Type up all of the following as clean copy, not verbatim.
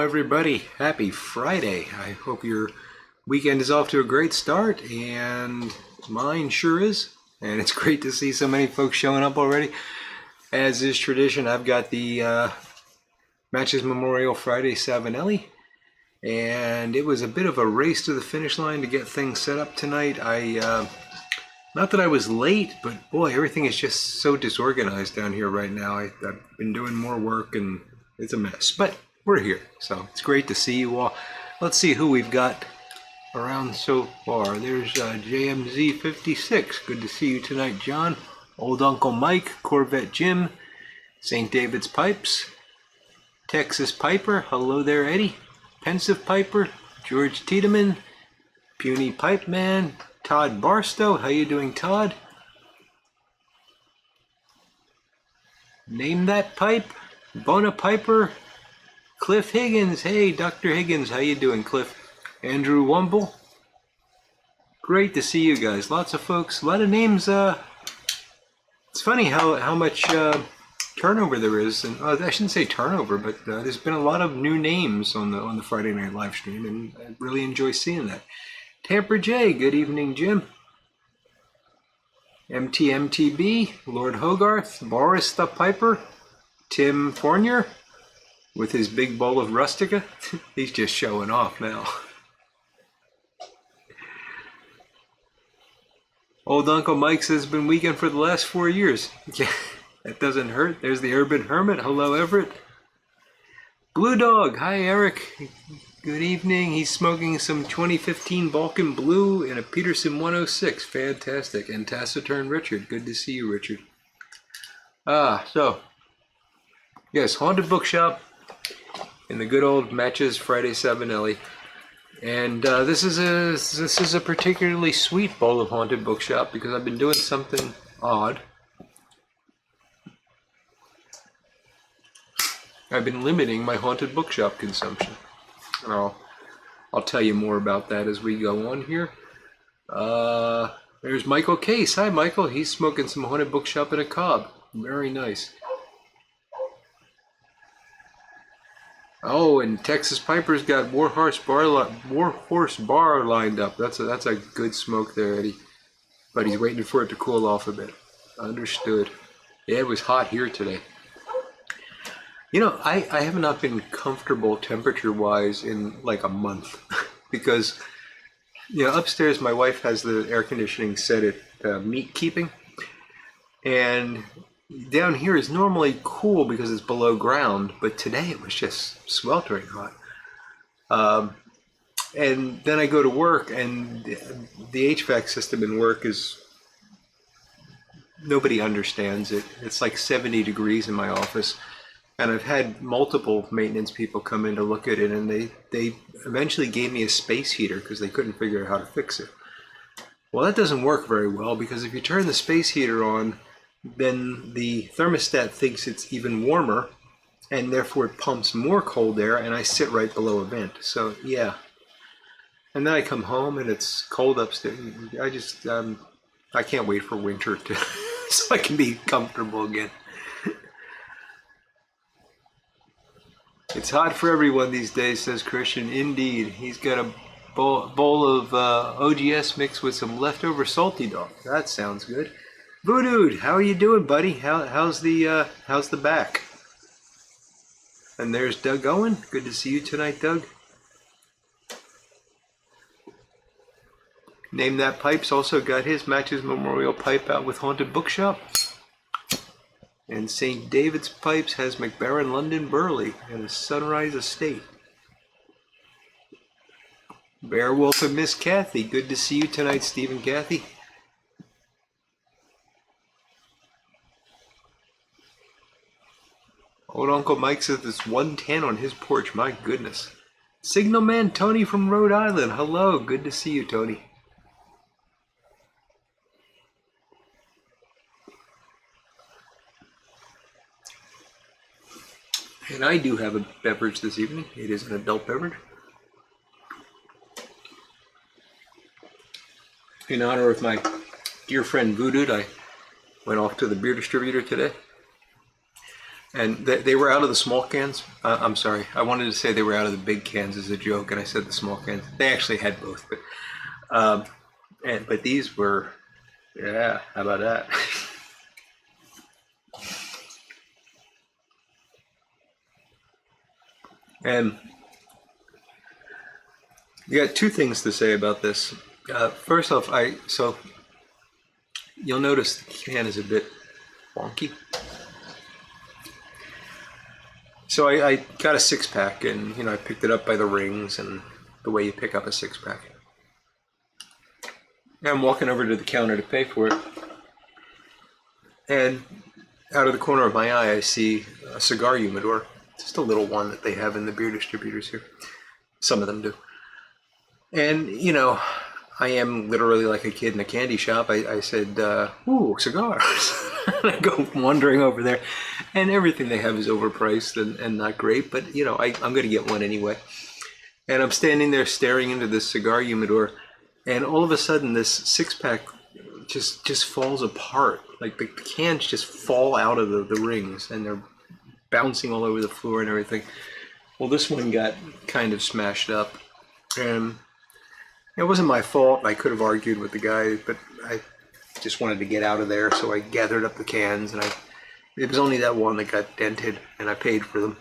everybody. Happy Friday. I hope your weekend is off to a great start, and mine sure is. And it's great to see so many folks showing up already. As is tradition, I've got the Matches Memorial Friday Savinelli, and it was a bit of a race to the finish line to get things set up tonight. Not that I was late, but boy, everything is just so disorganized down here right now. I've been doing more work and it's a mess, but we're here, so it's great to see you all. Let's see who we've got around so far. There's JMZ56. Good to see you tonight, John. Old Uncle Mike, Corvette Jim, St. David's Pipes, Texas Piper. Hello there, Eddie. Pensive Piper, George Tiedemann, Puny Pipe Man, Todd Barstow. How you doing, Todd? Name That Pipe, Bona Piper, Cliff Higgins. Hey, Dr. Higgins, how you doing, Cliff? Andrew Wumble. Great to see you guys. Lots of folks, a lot of names. It's funny how much turnover there is, and I shouldn't say turnover, but there's been a lot of new names on the Friday night live stream, and I really enjoy seeing that. Tamper J, good evening, Jim. MTMTB, Lord Hogarth, Boris the Piper, Tim Fournier with his big bowl of Rustica. He's just showing off now. Old Uncle Mike says it's been weekend for the last 4 years. Yeah, that doesn't hurt. There's the Urban Hermit. Hello, Everett. Blue Dog. Hi, Eric. Good evening. He's smoking some 2015 Balkan Blue and a Peterson 106. Fantastic. And Taciturn Richard. Good to see you, Richard. So, yes, Haunted Bookshop in the good old Matches Friday Savinelli. And this is a particularly sweet bowl of Haunted Bookshop because I've been doing something odd. I've been limiting my Haunted Bookshop consumption. I'll tell you more about that as we go on here. There's Michael Case. Hi, Michael. He's smoking some Haunted Bookshop in a cob. Very nice. Oh, and Texas Piper's got Warhorse Bar lined up. That's a good smoke there, Eddie. But he's waiting for it to cool off a bit. Understood. Yeah, it was hot here today. You know, I have not been comfortable temperature-wise in like a month because, you know, upstairs my wife has the air conditioning set at meat keeping, and down here is normally cool because it's below ground, but today it was just sweltering hot. And then I go to work, and the HVAC system in work is, nobody understands it. It's like 70 degrees in my office. And I've had multiple maintenance people come in to look at it, and they eventually gave me a space heater because they couldn't figure out how to fix it. Well, that doesn't work very well because if you turn the space heater on, then the thermostat thinks it's even warmer, and therefore it pumps more cold air, and I sit right below a vent. So, yeah. And then I come home, and it's cold upstairs. I can't wait for winter so I can be comfortable again. It's hot for everyone these days, says Christian. Indeed. He's got a bowl of OGS mixed with some leftover salty dog. That sounds good. Voodoo, how are you doing, buddy? How's the back? And there's Doug Owen. Good to see you tonight, Doug. Name That Pipe's also got his Matches Memorial pipe out with Haunted Bookshop. And St. David's Pipes has McBaron London Burley and a Sunrise Estate. Beowulf and Miss Kathy. Good to see you tonight, Steve and Kathy. Old Uncle Mike says it's 110 on his porch. My goodness. Signal Man Tony from Rhode Island. Hello. Good to see you, Tony. And I do have a beverage this evening. It is an adult beverage. In honor of my dear friend Voodoo, I went off to the beer distributor today. And they were out of the small cans. I'm sorry, I wanted to say they were out of the big cans as a joke, and I said the small cans. They actually had both, but these were, yeah, how about that? And you got two things to say about this. First off, so you'll notice the can is a bit wonky. So I got a 6-pack, and I picked it up by the rings and the way you pick up a 6-pack. And I'm walking over to the counter to pay for it, and out of the corner of my eye I see a cigar humidor, just a little one that they have in the beer distributors here. Some of them do. And I am literally like a kid in a candy shop. I said, ooh, cigars. I go wandering over there, and everything they have is overpriced and not great, but I'm going to get one anyway. And I'm standing there staring into this cigar humidor, and all of a sudden this 6-pack just falls apart. Like the cans just fall out of the rings, and they're bouncing all over the floor and everything. Well, this one got kind of smashed up, and it wasn't my fault. I could have argued with the guy, but I just wanted to get out of there, so I gathered up the cans, and it was only that one that got dented, and I paid for them.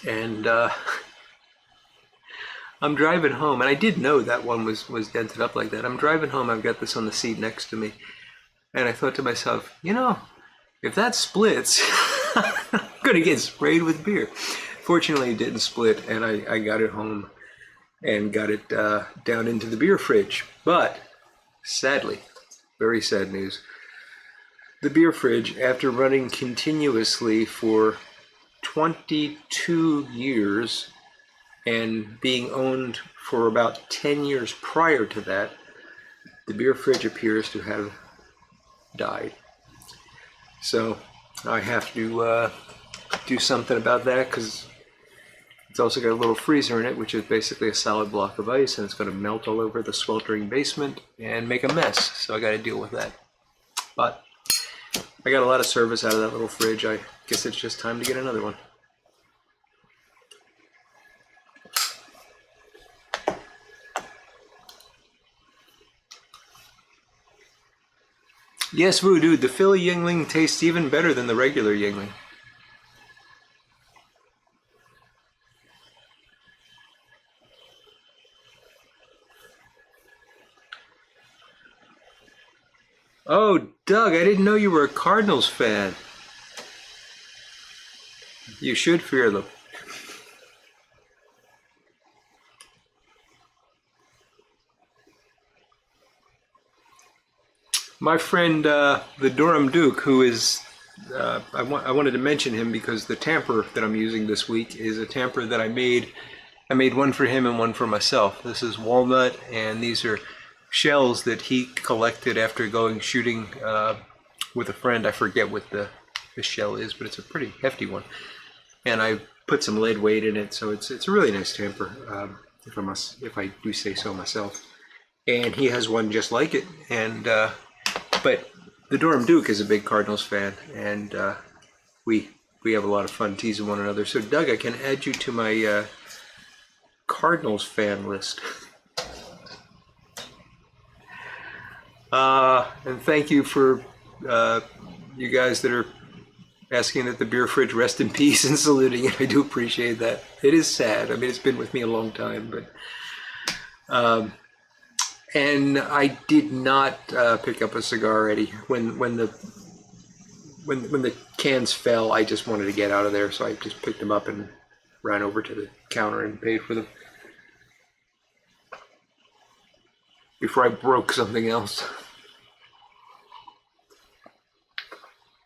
And I'm driving home, and I did know that one was dented up like that. I'm driving home, I've got this on the seat next to me, and I thought to myself, if that splits, I'm gonna get sprayed with beer. Fortunately, it didn't split, and I got it home and got it down into the beer fridge. But sadly, very sad news, the beer fridge, after running continuously for 22 years and being owned for about 10 years prior to that, the beer fridge appears to have died. So I have to do something about that, because it's also got a little freezer in it, which is basically a solid block of ice, and it's going to melt all over the sweltering basement and make a mess. So I got to deal with that. But I got a lot of service out of that little fridge. I guess it's just time to get another one. Yes, Voodoo, the Philly Yingling tastes even better than the regular Yingling. Oh, Doug, I didn't know you were a Cardinals fan. You should fear them. My friend, the Durham Duke, who is, I wanted to mention him because the tamper that I'm using this week is a tamper that I made. I made one for him and one for myself. This is walnut, and these are shells that he collected after going shooting with a friend. I forget what the shell is, but it's a pretty hefty one. And I put some lead weight in it, so it's a really nice tamper, if I do say so myself. And he has one just like it. And but the Durham Duke is a big Cardinals fan, and we have a lot of fun teasing one another. So Doug, I can add you to my Cardinals fan list. And thank you for you guys that are asking that the beer fridge rest in peace and saluting it. I do appreciate that. It is sad. I mean, it's been with me a long time, but and I did not pick up a cigar already. When the cans fell, I just wanted to get out of there, so I just picked them up and ran over to the counter and paid for them before I broke something else.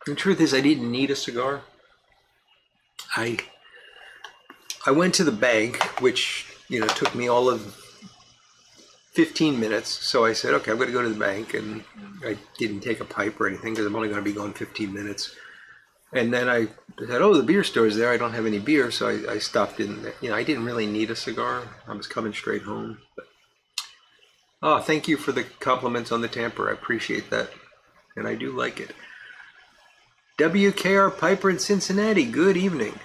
The truth is, I didn't need a cigar. I went to the bank, which took me all of 15 minutes. So I said, okay, I'm going to go to the bank, and I didn't take a pipe or anything because I'm only going to be gone 15 minutes. And then I said, oh, the beer store's there. I don't have any beer, so I stopped in there. I didn't really need a cigar. I was coming straight home. But, oh, thank you for the compliments on the tamper. I appreciate that, and I do like it. WKR Piper in Cincinnati, good evening.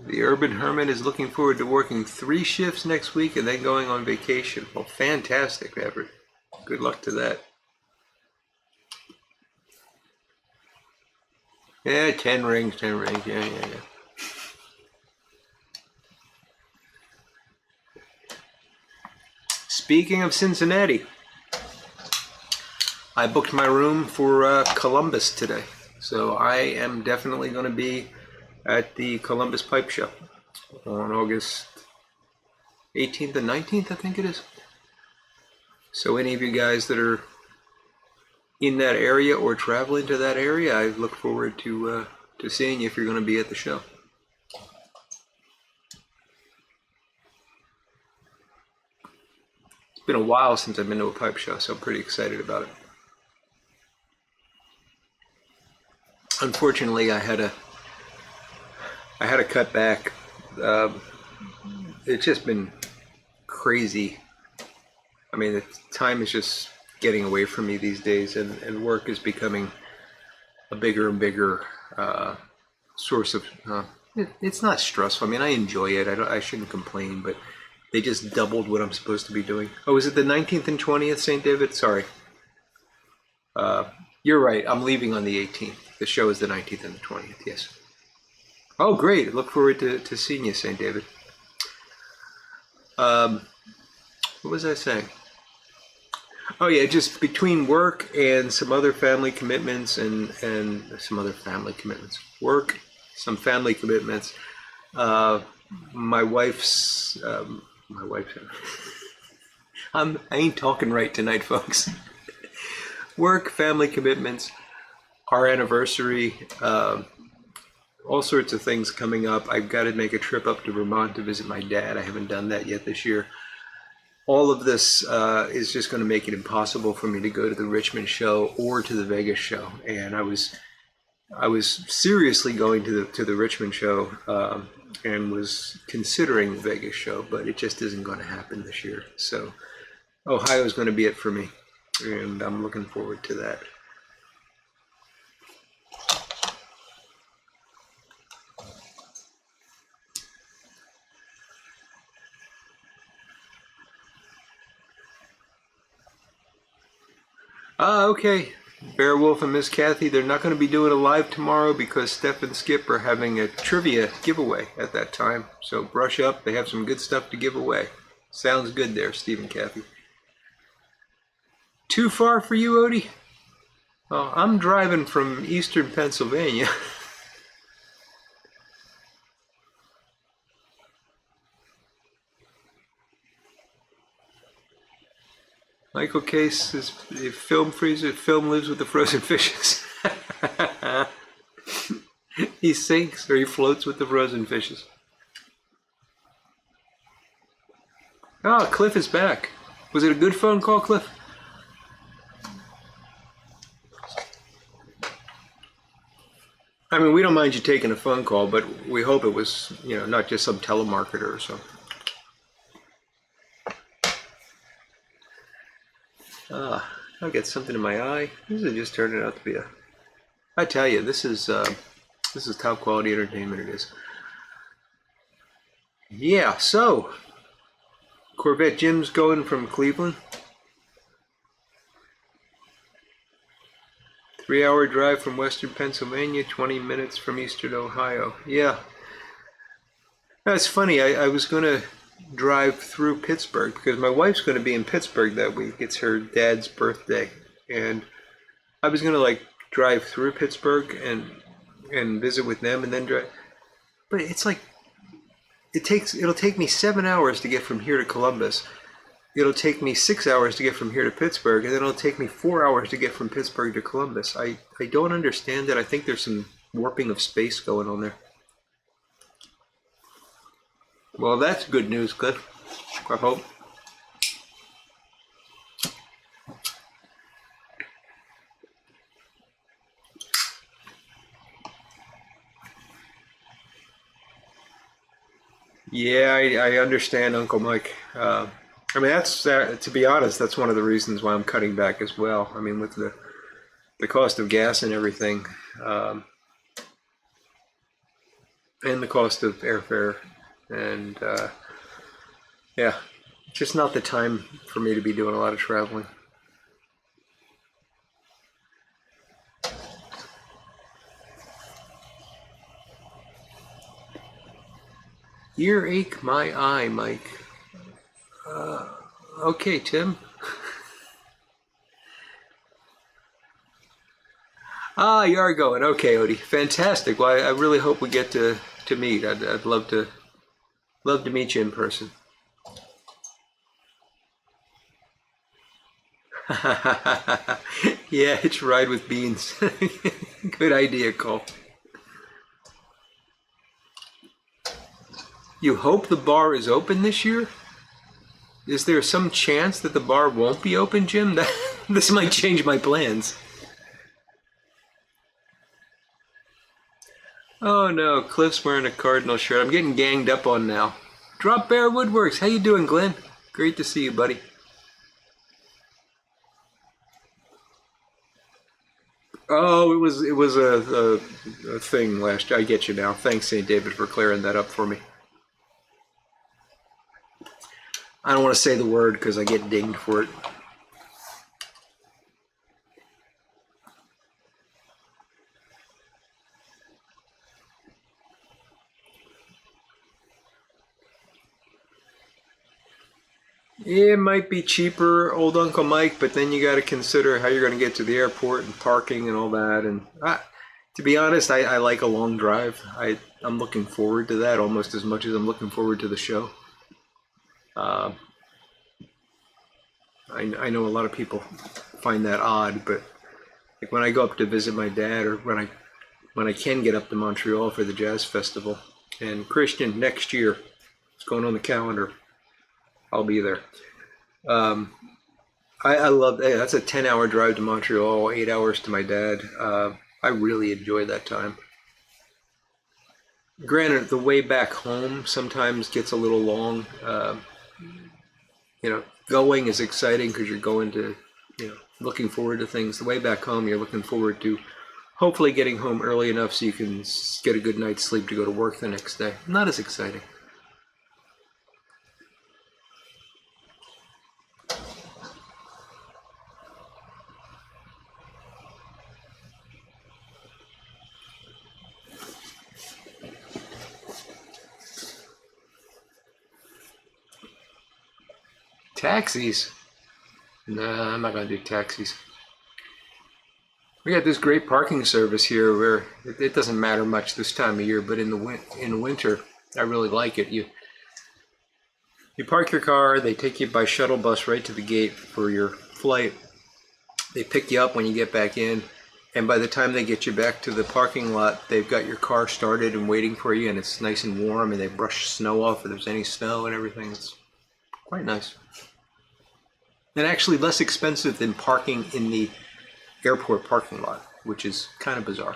The Urban Hermit is looking forward to working 3 shifts next week and then going on vacation. Well, fantastic, Everett. Good luck to that. Yeah, 10 rings, 10 rings. Yeah. Speaking of Cincinnati, I booked my room for Columbus today. So I am definitely going to be at the Columbus Pipe Show on August 18th and 19th, I think it is. So any of you guys that are in that area or traveling to that area, I look forward to seeing you if you're going to be at the show. It's been a while since I've been to a pipe show, so I'm pretty excited about it. Unfortunately, I had to cut back. It's just been crazy. I mean, the time is just getting away from me these days, and work is becoming a bigger and bigger source of. It's not stressful. I mean, I enjoy it. I shouldn't complain, but they just doubled what I'm supposed to be doing. Oh, is it the 19th and 20th, St. David? Sorry. You're right. I'm leaving on the 18th. The show is the 19th and the 20th. Yes. Oh, great. Look forward to seeing you, St. David. What was I saying? Oh, yeah, just between work and some other family commitments and some other family commitments. Work, some family commitments. My wife's... I ain't talking right tonight, folks. Work, family commitments, our anniversary, all sorts of things coming up. I've got to make a trip up to Vermont to visit my dad. I haven't done that yet this year. All of this is just going to make it impossible for me to go to the Richmond show or to the Vegas show. And I was seriously going to the Richmond show and was considering the Vegas show, but it just isn't going to happen this year. So Ohio is going to be it for me, and I'm looking forward to that. Okay. Beowulf and Miss Kathy, they're not going to be doing a live tomorrow because Steph and Skip are having a trivia giveaway at that time. So brush up. They have some good stuff to give away. Sounds good there, Steve and Kathy. Too far for you, Odie? Oh, I'm driving from eastern Pennsylvania. Michael Case is a film freezer. Film lives with the frozen fishes. He sinks or he floats with the frozen fishes. Oh, Cliff is back. Was it a good phone call, Cliff? I mean, we don't mind you taking a phone call, but we hope it was, not just some telemarketer or something. I'll get something in my eye. This is just turning out to be I tell you, this is top quality entertainment. It is. Yeah. So, Corvette Jim's going from Cleveland. 3-hour drive from western Pennsylvania, 20 minutes from eastern Ohio. Yeah. That's funny. I was going to drive through Pittsburgh because my wife's going to be in Pittsburgh that week. It's her dad's birthday, and I was going to drive through Pittsburgh and visit with them and then drive. But it's it'll take me 7 hours to get from here to Columbus. It'll take me 6 hours to get from here to Pittsburgh, and then it'll take me 4 hours to get from Pittsburgh to Columbus. I don't understand that. I think there's some warping of space going on there. Well, that's good news, Cliff. I hope. Yeah, I understand, Uncle Mike. I mean, that's to be honest, that's one of the reasons why I'm cutting back as well. I mean, with the cost of gas and everything, um, and the cost of airfare, and yeah, just not the time for me to be doing a lot of traveling. Earache my eye, Mike. Okay, Tim. Ah, you are going. Okay, Odie. Fantastic. Well, I really hope we get to meet. I'd love to meet you in person. Yeah, hitch ride with beans. Good idea, Cole. You hope the bar is open this year? Is there some chance that the bar won't be open, Jim? This might change my plans. Oh no, Cliff's wearing a Cardinal shirt. I'm getting ganged up on now. Drop Bear Woodworks. How you doing, Glenn? Great to see you, buddy. Oh, it was a thing last year. I get you now. Thanks, St. David, for clearing that up for me. I don't want to say the word because I get dinged for it. It might be cheaper, old Uncle Mike, but then you got to consider how you're going to get to the airport and parking and all that. And to be honest, I like a long drive. I'm looking forward to that almost as much as I'm looking forward to the show. I know a lot of people find that odd, but like when I go up to visit my dad, or when I can get up to Montreal for the jazz festival, and Christian next year, it's going on the calendar. I'll be there. I love that. That's a 10-hour drive to Montreal, 8 hours to my dad. I really enjoy that time. Granted, the way back home sometimes gets a little long. Going is exciting because you're going to, looking forward to things. The way back home, you're looking forward to hopefully getting home early enough so you can get a good night's sleep to go to work the next day. Not as exciting. Taxis? Nah, I'm not gonna do taxis. We got this great parking service here where it doesn't matter much this time of year, but in the winter, I really like it. You park your car, they take you by shuttle bus right to the gate for your flight. They pick you up when you get back in, and by the time they get you back to the parking lot, they've got your car started and waiting for you, and it's nice and warm, and they brush snow off if there's any snow and everything. It's quite nice. And actually less expensive than parking in the airport parking lot, which is kind of bizarre.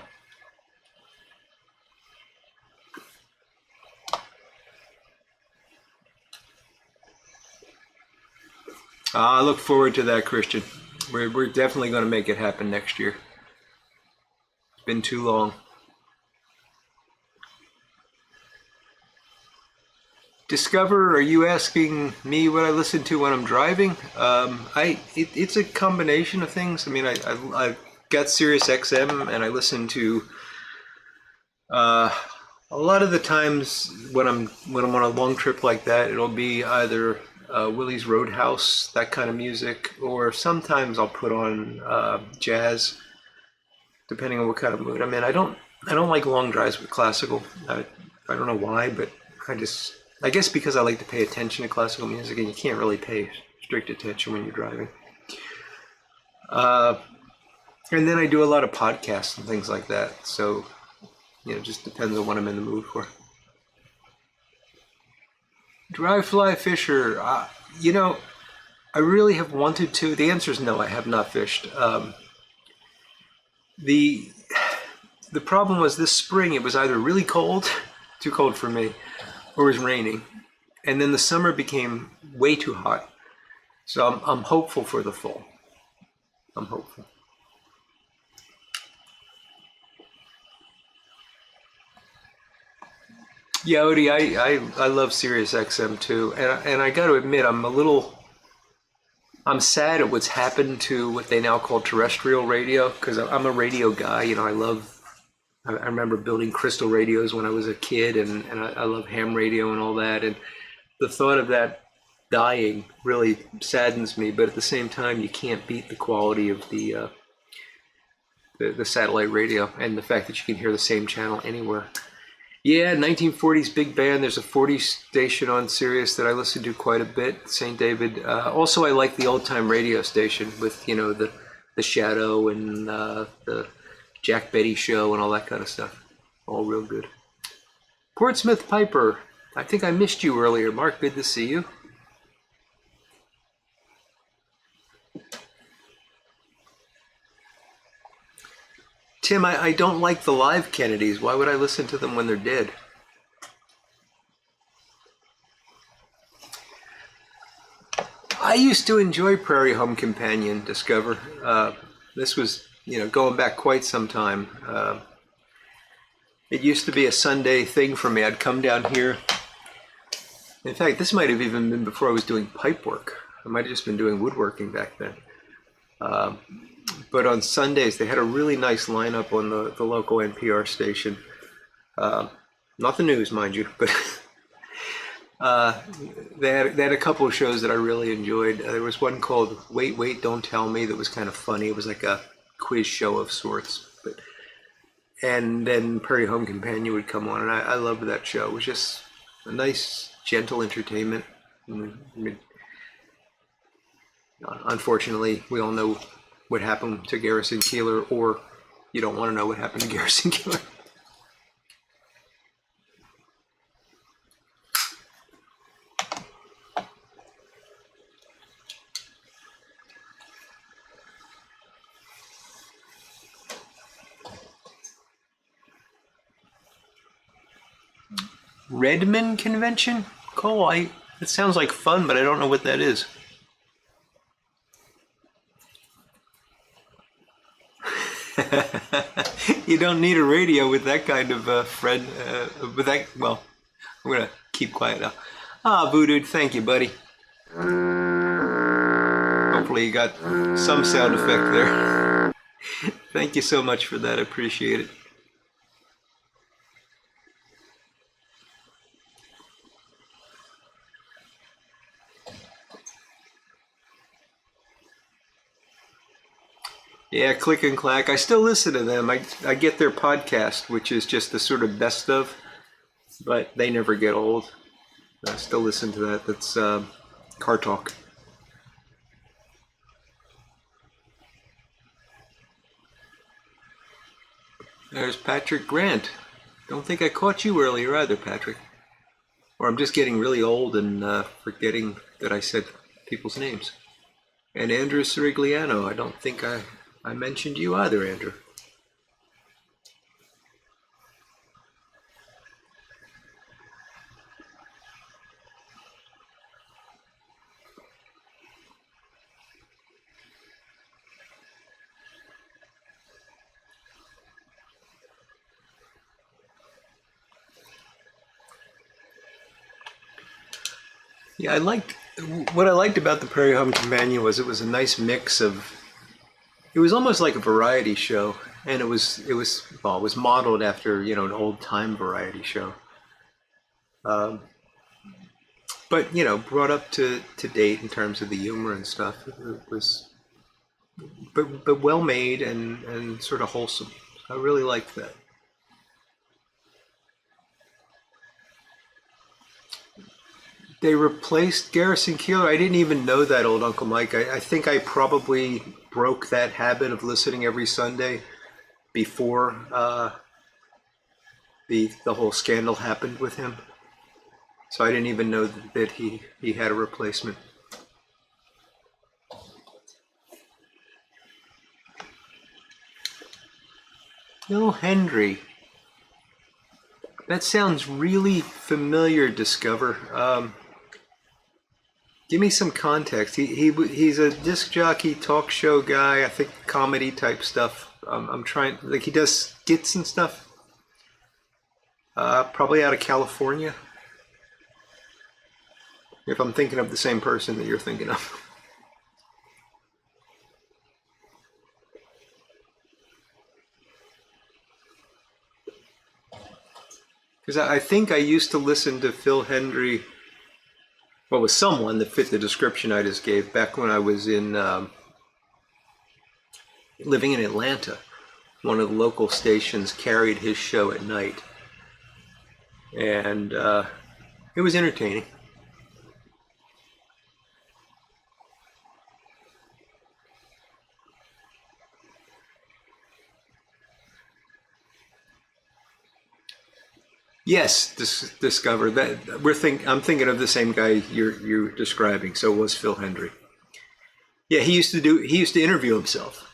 I look forward to that, Christian. We're definitely going to make it happen next year. It's been too long. Discover, are you asking me what I listen to when I'm driving? It's a combination of things. I mean, I've got Sirius XM, and I listen to a lot of the times when I'm on a long trip like that, it'll be either Willie's Roadhouse, that kind of music, or sometimes I'll put on jazz, depending on what kind of mood I'm in. I don't like long drives with classical. I don't know why, but I guess because I like to pay attention to classical music, and you can't really pay strict attention when you're driving. And then I do a lot of podcasts and things like that. So, it just depends on what I'm in the mood for. Dry fly fisher, I really have wanted to. The answer is no, I have not fished. The problem was this spring, it was either really cold, too cold for me, or it was raining. And then the summer became way too hot. So I'm hopeful for the fall. I'm hopeful. Yeah, Odie, I love Sirius XM too, and I got to admit I'm sad at what's happened to what they now call terrestrial radio because I'm a radio guy. You know, I remember building crystal radios when I was a kid, and I love ham radio and all that. And the thought of that dying really saddens me. But at the same time, you can't beat the quality of the satellite radio and the fact that you can hear the same channel anywhere. Yeah, 1940s big band. There's a 40s station on Sirius that I listen to quite a bit, St. David. Also, I like the old time radio station with, you know, the Shadow and the Jack Betty show and all that kind of stuff. All real good. Portsmouth Piper. I think I missed you earlier, Mark. Good to see you. Tim, I don't like the live Kennedys. Why would I listen to them when they're dead? I used to enjoy Prairie Home Companion, Discover. This was, you know, going back quite some time. It used to be a Sunday thing for me. I'd come down here. In fact, this might have even been before I was doing pipe work. I might have just been doing woodworking back then. But on Sundays, they had a really nice lineup on the local NPR station. Not the news, mind you, but they had a couple of shows that I really enjoyed. There was one called Wait, Wait, Don't Tell Me that was kind of funny. It was like a quiz show of sorts. And then Prairie Home Companion would come on, and I loved that show. It was just a nice, gentle entertainment. I mean, unfortunately, we all know what happened to Garrison Keillor, or you don't want to know what happened to Garrison Keillor. Redmond Convention? Cole, it sounds like fun, but I don't know what that is. You don't need a radio with that kind of friend. With that, well, I'm gonna keep quiet now. Ah, Voodoo, thank you, buddy. Hopefully you got some sound effect there. Thank you so much for that. I appreciate it. Yeah, Click and Clack. I still listen to them. I get their podcast, which is just the sort of best of, but they never get old. I still listen to that. That's Car Talk. There's Patrick Grant. Don't think I caught you earlier either, Patrick. Or I'm just getting really old and forgetting that I said people's names. And Andrew Sirigliano. I don't think I mentioned you either, Andrew. Yeah, what I liked about the Prairie Home Companion was it was a nice mix of. It was almost like a variety show, and it was modeled after, you know, an old time variety show, but you know, brought up to date in terms of the humor and stuff. It was, but well made and sort of wholesome. I really liked that. They replaced Garrison Keillor. I didn't even know that, old Uncle Mike. I think I probably broke that habit of listening every Sunday before the whole scandal happened with him. So I didn't even know that he had a replacement. Bill Hendry. That sounds really familiar, Discover. Give me some context. He's a disc jockey, talk show guy. I think comedy type stuff. I'm trying, like, he does skits and stuff. Probably out of California. If I'm thinking of the same person that you're thinking of. Because I think I used to listen to Phil Hendry, well, with someone that fit the description I just gave back when I was in living in Atlanta. One of the local stations carried his show at night, and it was entertaining. Yes, discover that I'm thinking of the same guy you're describing. So it was Phil Hendry. Yeah, he used to interview himself.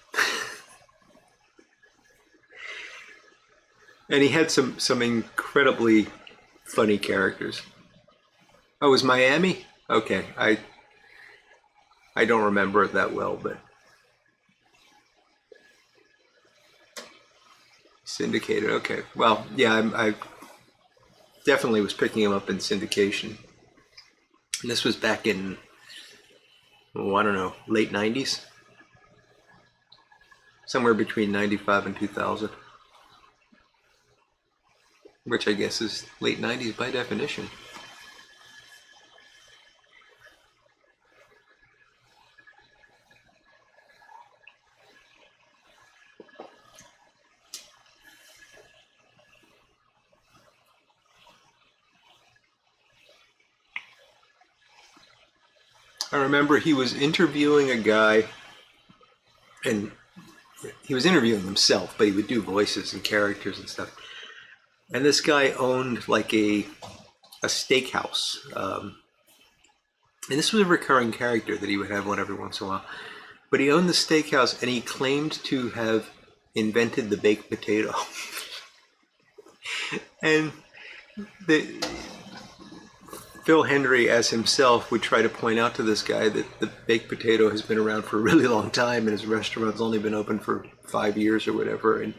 And he had some incredibly funny characters. Oh, it was Miami? Okay, I don't remember it that well, but syndicated. Okay, well, yeah, I definitely was picking him up in syndication. And this was back in, oh, I don't know, late 90s? Somewhere between 95 and 2000. Which I guess is late 90s by definition. I remember he was interviewing a guy, and he was interviewing himself, but he would do voices and characters and stuff. And this guy owned like a steakhouse. And this was a recurring character that he would have one every once in a while. But he owned the steakhouse, and he claimed to have invented the baked potato. And Phil Hendry, as himself, would try to point out to this guy that the baked potato has been around for a really long time, and his restaurant's only been open for 5 years or whatever. And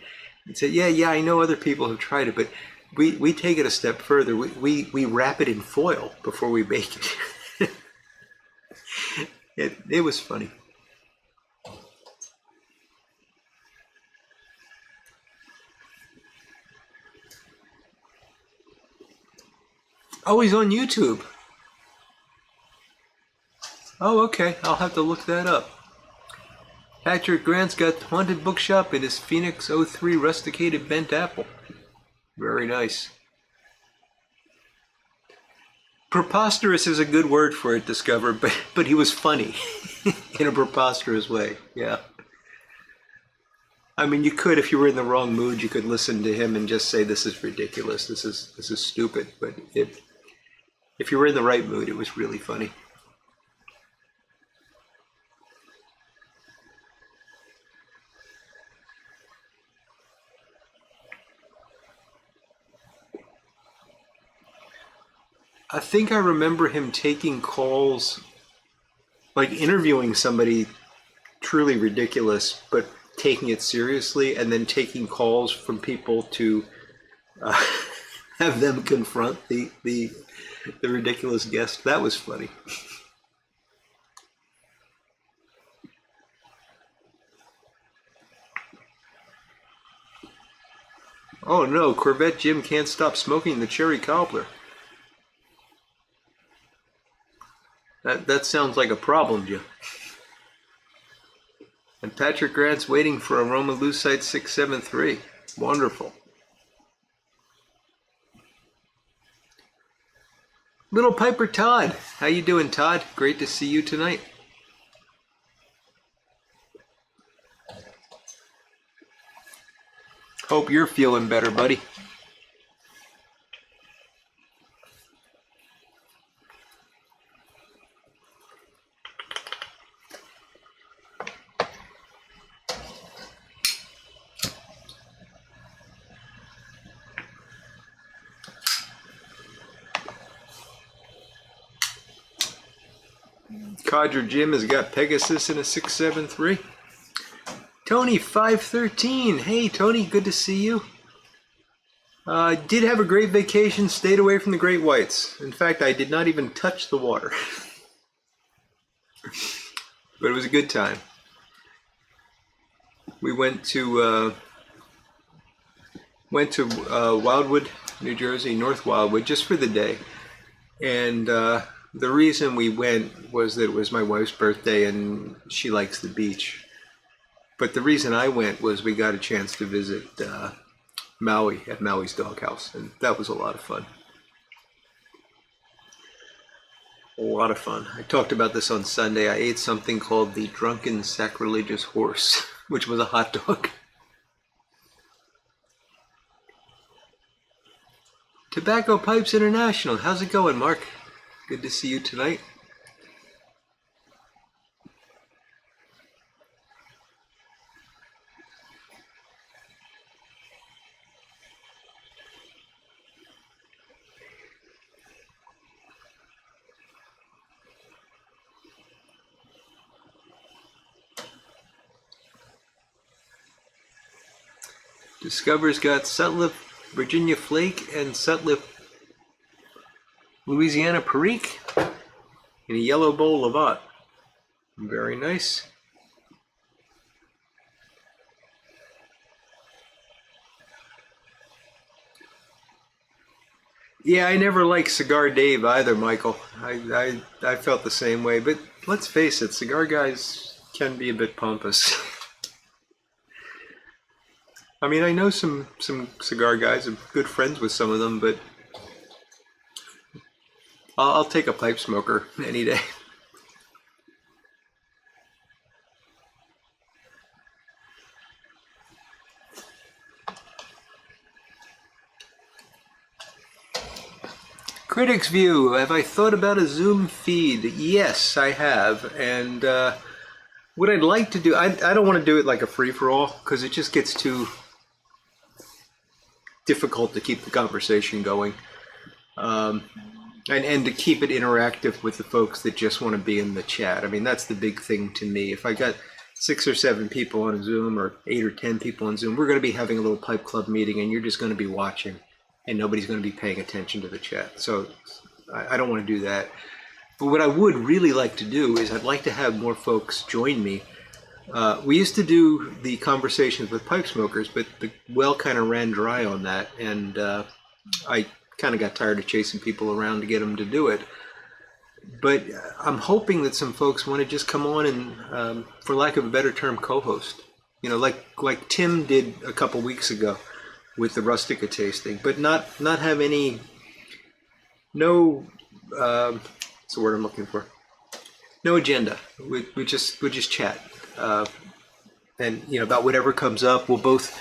he'd say, yeah, I know other people have tried it, but we take it a step further. We wrap it in foil before we bake it. It was funny. Oh, he's on YouTube. Oh, okay. I'll have to look that up. Patrick Grant's got Haunted Bookshop in his Phoenix 03 rusticated bent apple. Very nice. Preposterous is a good word for it, Discover, but he was funny in a preposterous way. Yeah. I mean, you could, if you were in the wrong mood, you could listen to him and just say, "This is ridiculous. This is stupid." But if you were in the right mood, it was really funny. I think I remember him taking calls, like interviewing somebody truly ridiculous, but taking it seriously, and then taking calls from people to have them confront the ridiculous guest. That was funny. Oh no, Corvette Jim can't stop smoking the cherry cobbler. That sounds like a problem, Jim. And Patrick Grant's waiting for Aroma Lucite 673. Wonderful. Little Piper Todd. How you doing, Todd? Great to see you tonight. Hope you're feeling better, buddy. Codger Jim has got Pegasus in a 673. Tony 513. Hey Tony, good to see you. Did have a great vacation, stayed away from the great whites. In fact, I did not even touch the water. But it was a good time. We went to Wildwood, New Jersey, North Wildwood, just for the day. And the reason we went was that it was my wife's birthday and she likes the beach. But the reason I went was we got a chance to visit Maui at Maui's Doghouse, and that was a lot of fun. A lot of fun. I talked about this on Sunday. I ate something called the Drunken Sacrilegious Horse, which was a hot dog. Tobacco Pipes International. How's it going, Mark? Good to see you tonight. Discover's got Sutliff Virginia Flake and Sutliff Louisiana Perique in a yellow bowl Lavat. Very nice. Yeah, I never liked Cigar Dave either, Michael. I felt the same way, but let's face it, cigar guys can be a bit pompous. I mean, I know some cigar guys. I'm good friends with some of them, but I'll take a pipe smoker any day. Critics View. Have I thought about a Zoom feed? Yes, I have. And what I'd like to do, I don't want to do it like a free-for-all because it just gets too difficult to keep the conversation going, and to keep it interactive with the folks that just want to be in the chat. I mean, that's the big thing to me. If I got 6 or 7 people on Zoom or 8 or 10 people on Zoom, we're going to be having a little pipe club meeting and you're just going to be watching and nobody's going to be paying attention to the chat. So I don't want to do that. But what I would really like to do is I'd like to have more folks join me. We used to do the conversations with pipe smokers, but the well kind of ran dry on that, and I kind of got tired of chasing people around to get them to do it. But I'm hoping that some folks want to just come on and, for lack of a better term, co-host. You know, like Tim did a couple weeks ago with the Rustica tasting, but not have no what's the word I'm looking for? No agenda. We just chat. And you know, about whatever comes up. We'll both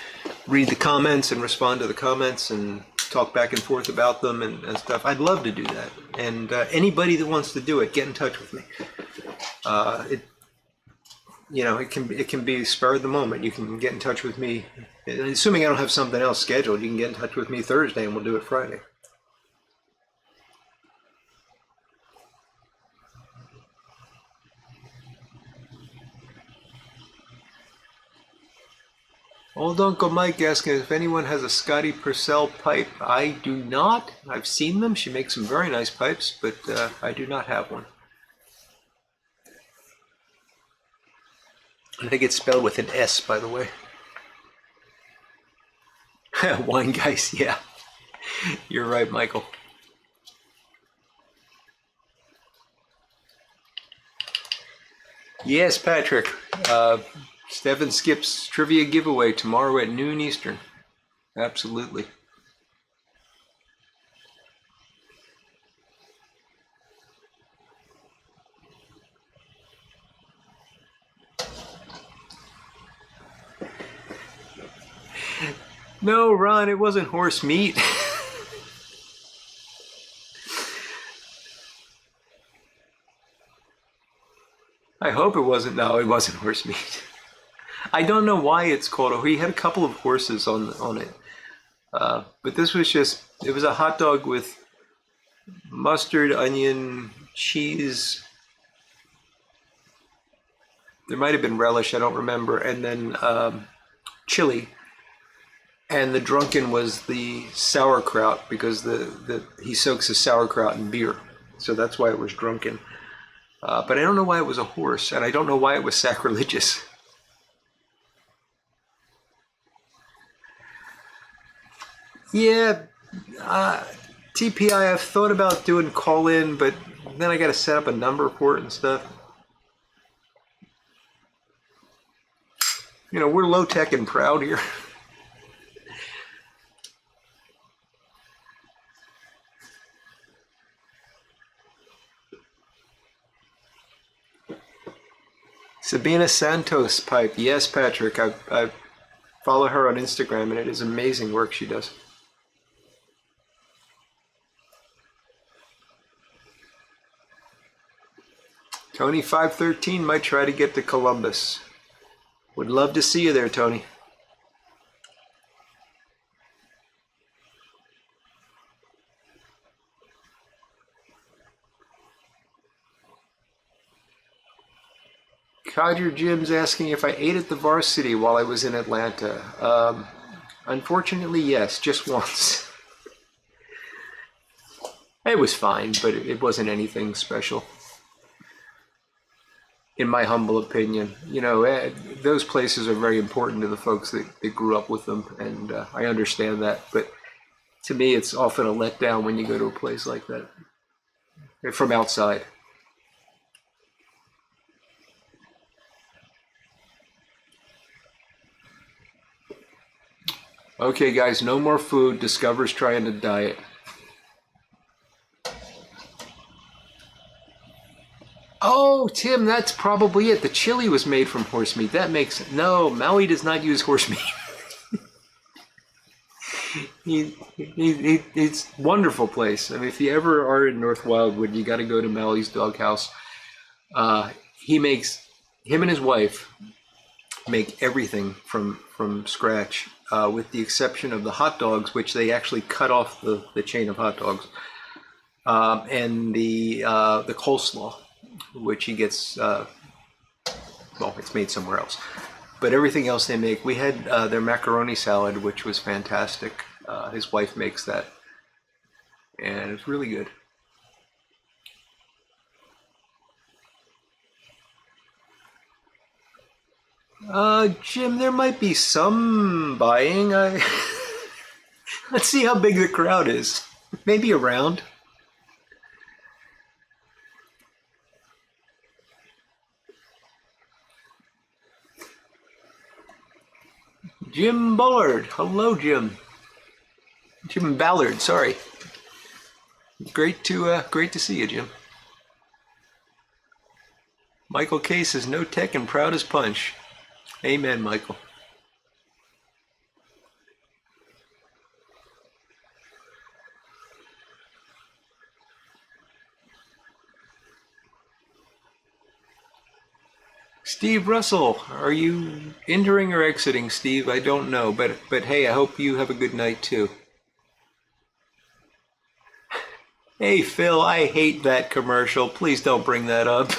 read the comments and respond to the comments and talk back and forth about them and stuff. I'd love to do that. And anybody that wants to do it, get in touch with me. It can be spur of the moment. You can get in touch with me. Assuming I don't have something else scheduled, you can get in touch with me Thursday and we'll do it Friday. Old Uncle Mike asking if anyone has a Scotty Purcell pipe. I do not. I've seen them. She makes some very nice pipes, but I do not have one. I think it's spelled with an S, by the way. Wine guys, yeah. You're right, Michael. Yes, Patrick. Stephen Skip's trivia giveaway tomorrow at noon Eastern. Absolutely. No, Ron, it wasn't horse meat. I hope it wasn't. No, it wasn't horse meat. I don't know why it's called. He had a couple of horses on it, but this was just. It was a hot dog with mustard, onion, cheese, there might have been relish, I don't remember, and then chili. And the drunken was the sauerkraut, because he soaks his sauerkraut in beer. So that's why it was drunken. But I don't know why it was a horse, and I don't know why it was sacrilegious. Yeah, TPI, I've thought about doing call-in, but then I got to set up a number for it and stuff. You know, we're low-tech and proud here. Sabina Santos pipe. Yes, Patrick. I follow her on Instagram, and it is amazing work she does. Tony 513 might try to get to Columbus. Would love to see you there, Tony. Codger Jim's asking if I ate at the Varsity while I was in Atlanta. Unfortunately, yes, just once. It was fine, but it wasn't anything special. In my humble opinion, you know, those places are very important to the folks that grew up with them, and I understand that. But to me, it's often a letdown when you go to a place like that from outside. Okay, guys, no more food. Discover's trying to diet. Oh, Tim, that's probably it. The chili was made from horse meat. That makes it. No, Maui does not use horse meat. It's a wonderful place. I mean, if you ever are in North Wildwood, you got to go to Maui's Doghouse. Him and his wife make everything from scratch, with the exception of the hot dogs, which they actually cut off the chain of hot dogs, and the coleslaw, which he gets, well, it's made somewhere else. But everything else they make, we had their macaroni salad, which was fantastic. His wife makes that, and it's really good. Jim, there might be some buying. Let's see how big the crowd is. Maybe around. Jim Bullard. Hello, Jim. Jim Ballard, sorry. Great to see you, Jim. Michael K says, no tech and proud as punch. Amen, Michael. Steve Russell, are you entering or exiting, Steve? I don't know, but hey, I hope you have a good night too. Hey, Phil, I hate that commercial. Please don't bring that up.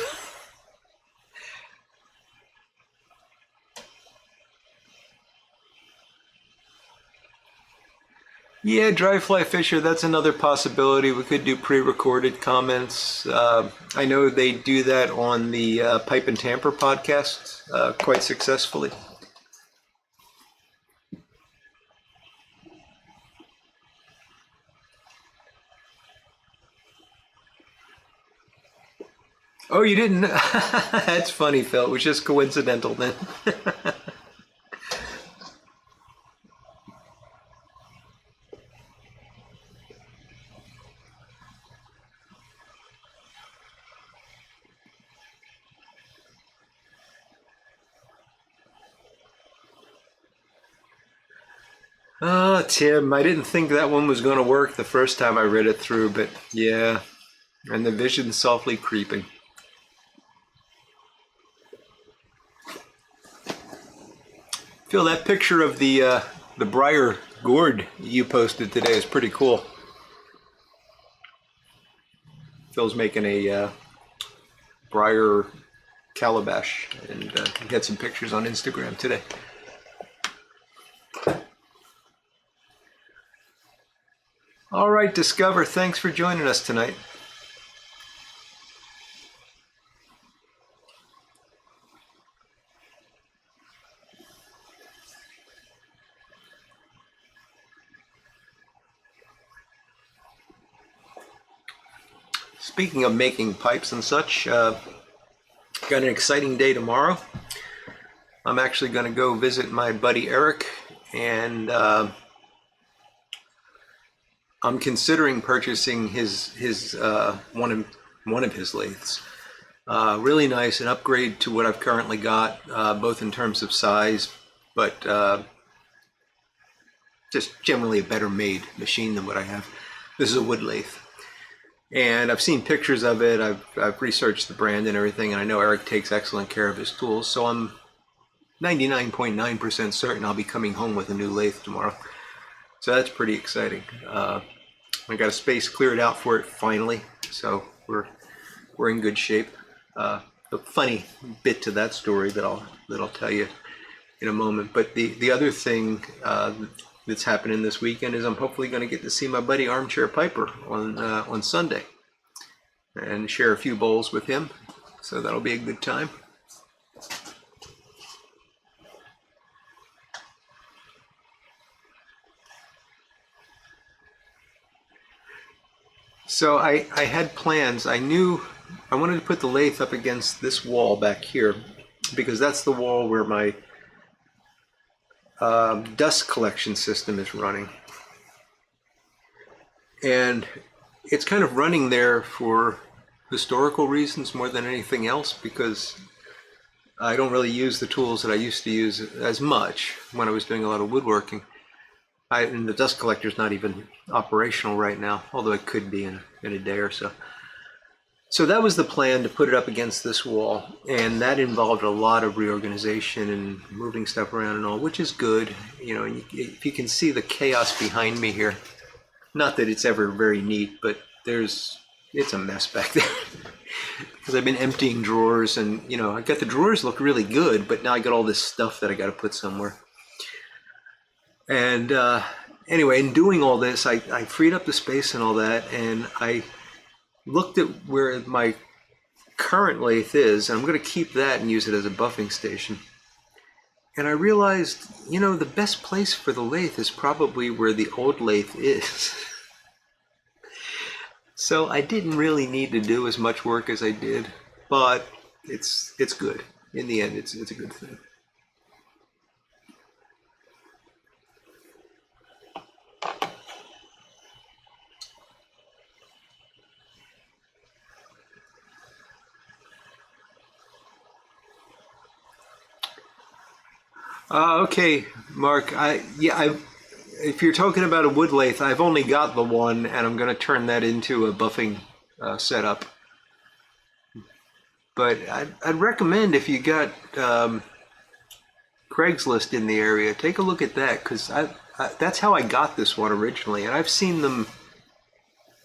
Yeah, Dry Fly Fisher, that's another possibility. We could do pre-recorded comments. I know they do that on the Pipe and Tamper podcast quite successfully. Oh, you didn't? That's funny, Phil. It was just coincidental then. Oh, Tim, I didn't think that one was going to work the first time I read it through, but yeah, and the vision's softly creeping. Phil, that picture of the Briar gourd you posted today is pretty cool. Phil's making a Briar calabash, and he had some pictures on Instagram today. All right, Discover, thanks for joining us tonight. Speaking of making pipes and such, got an exciting day tomorrow. I'm actually going to go visit my buddy Eric, and I'm considering purchasing his one of his lathes. Really nice, an upgrade to what I've currently got, both in terms of size, but just generally a better made machine than what I have. This is a wood lathe. And I've seen pictures of it, I've researched the brand and everything, and I know Eric takes excellent care of his tools, so I'm 99.9% certain I'll be coming home with a new lathe tomorrow. So that's pretty exciting. I got a space cleared out for it finally, so we're in good shape. A funny bit to that story that I'll tell you in a moment. But the other thing that's happening this weekend is I'm hopefully going to get to see my buddy Armchair Piper on Sunday and share a few bowls with him. So that'll be a good time. So I had plans. I knew I wanted to put the lathe up against this wall back here because that's the wall where my dust collection system is running. And it's kind of running there for historical reasons more than anything else, because I don't really use the tools that I used to use as much when I was doing a lot of woodworking. And the dust collector's not even operational right now, although it could be in a day or so. So that was the plan, to put it up against this wall, and that involved a lot of reorganization and moving stuff around and all, which is good. You know, and if you can see the chaos behind me here, not that it's ever very neat, but it's a mess back there. Because I've been emptying drawers, and you know, I got the drawers look really good, but now I got all this stuff that I got to put somewhere. And anyway, in doing all this, I freed up the space and all that, and I looked at where my current lathe is, and I'm going to keep that and use it as a buffing station. And I realized, you know, the best place for the lathe is probably where the old lathe is. So I didn't really need to do as much work as I did, but it's good. In the end, it's a good thing. Okay, Mark. If you're talking about a wood lathe, I've only got the one, and I'm going to turn that into a buffing setup. But I'd recommend, if you got Craigslist in the area, take a look at that, because that's how I got this one originally, and I've seen them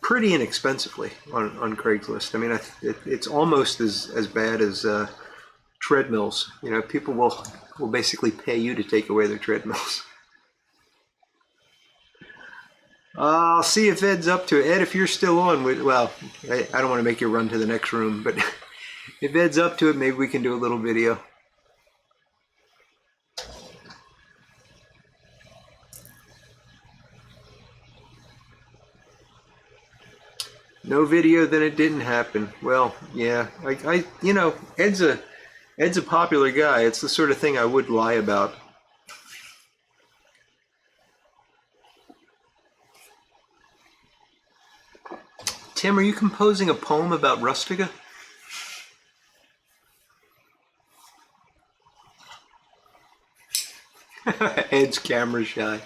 pretty inexpensively on Craigslist. I mean, it's almost as bad as treadmills. You know, people will basically pay you to take away their treadmills. I'll see if Ed's up to it. Ed, if you're still on, well, I don't want to make you run to the next room, but if Ed's up to it, maybe we can do a little video. No video, then it didn't happen. Well, yeah, you know, Ed's a popular guy. It's the sort of thing I would lie about. Tim, are you composing a poem about Rustica? Ed's camera shy.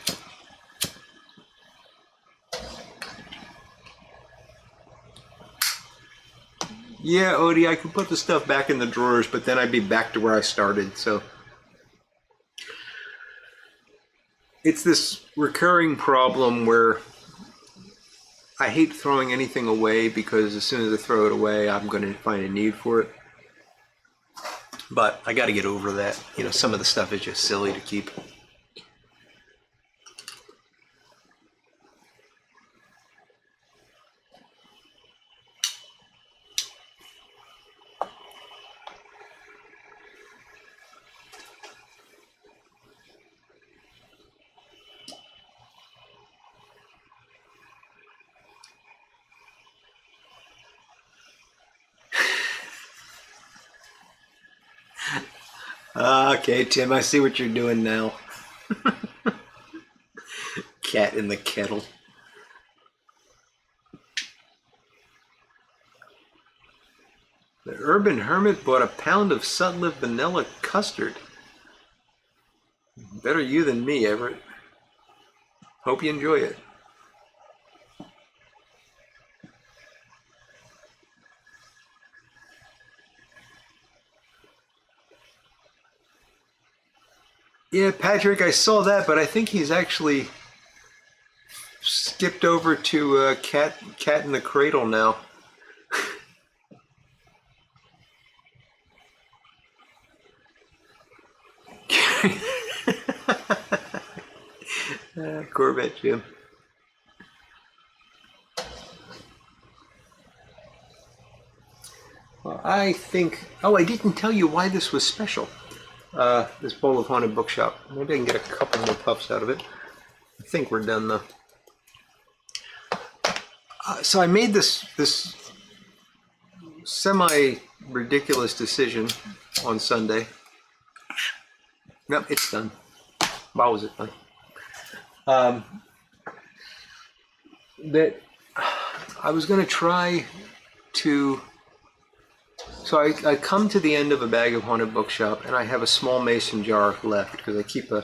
Yeah, Odie, I could put the stuff back in the drawers, but then I'd be back to where I started, so. It's this recurring problem where I hate throwing anything away, because as soon as I throw it away, I'm going to find a need for it. but I got to get over that. You know, some of the stuff is just silly to keep. Okay, Tim, I see what you're doing now. Cat in the kettle. The Urban Hermit bought a pound of Sutliff vanilla custard. Better you than me, Everett. Hope you enjoy it. Yeah, Patrick, I saw that, but I think he's actually skipped over to Cat in the Cradle now. Corvette Jim. Well, I think... Oh, I didn't tell you why this was special. This bowl of Haunted Bookshop. Maybe I can get a couple more puffs out of it. I think we're done though. So I made this semi-ridiculous decision on Sunday. Nope, it's done. Why was it done? That I was going to try to... So I come to the end of a bag of Haunted Bookshop, and I have a small mason jar left, because I keep a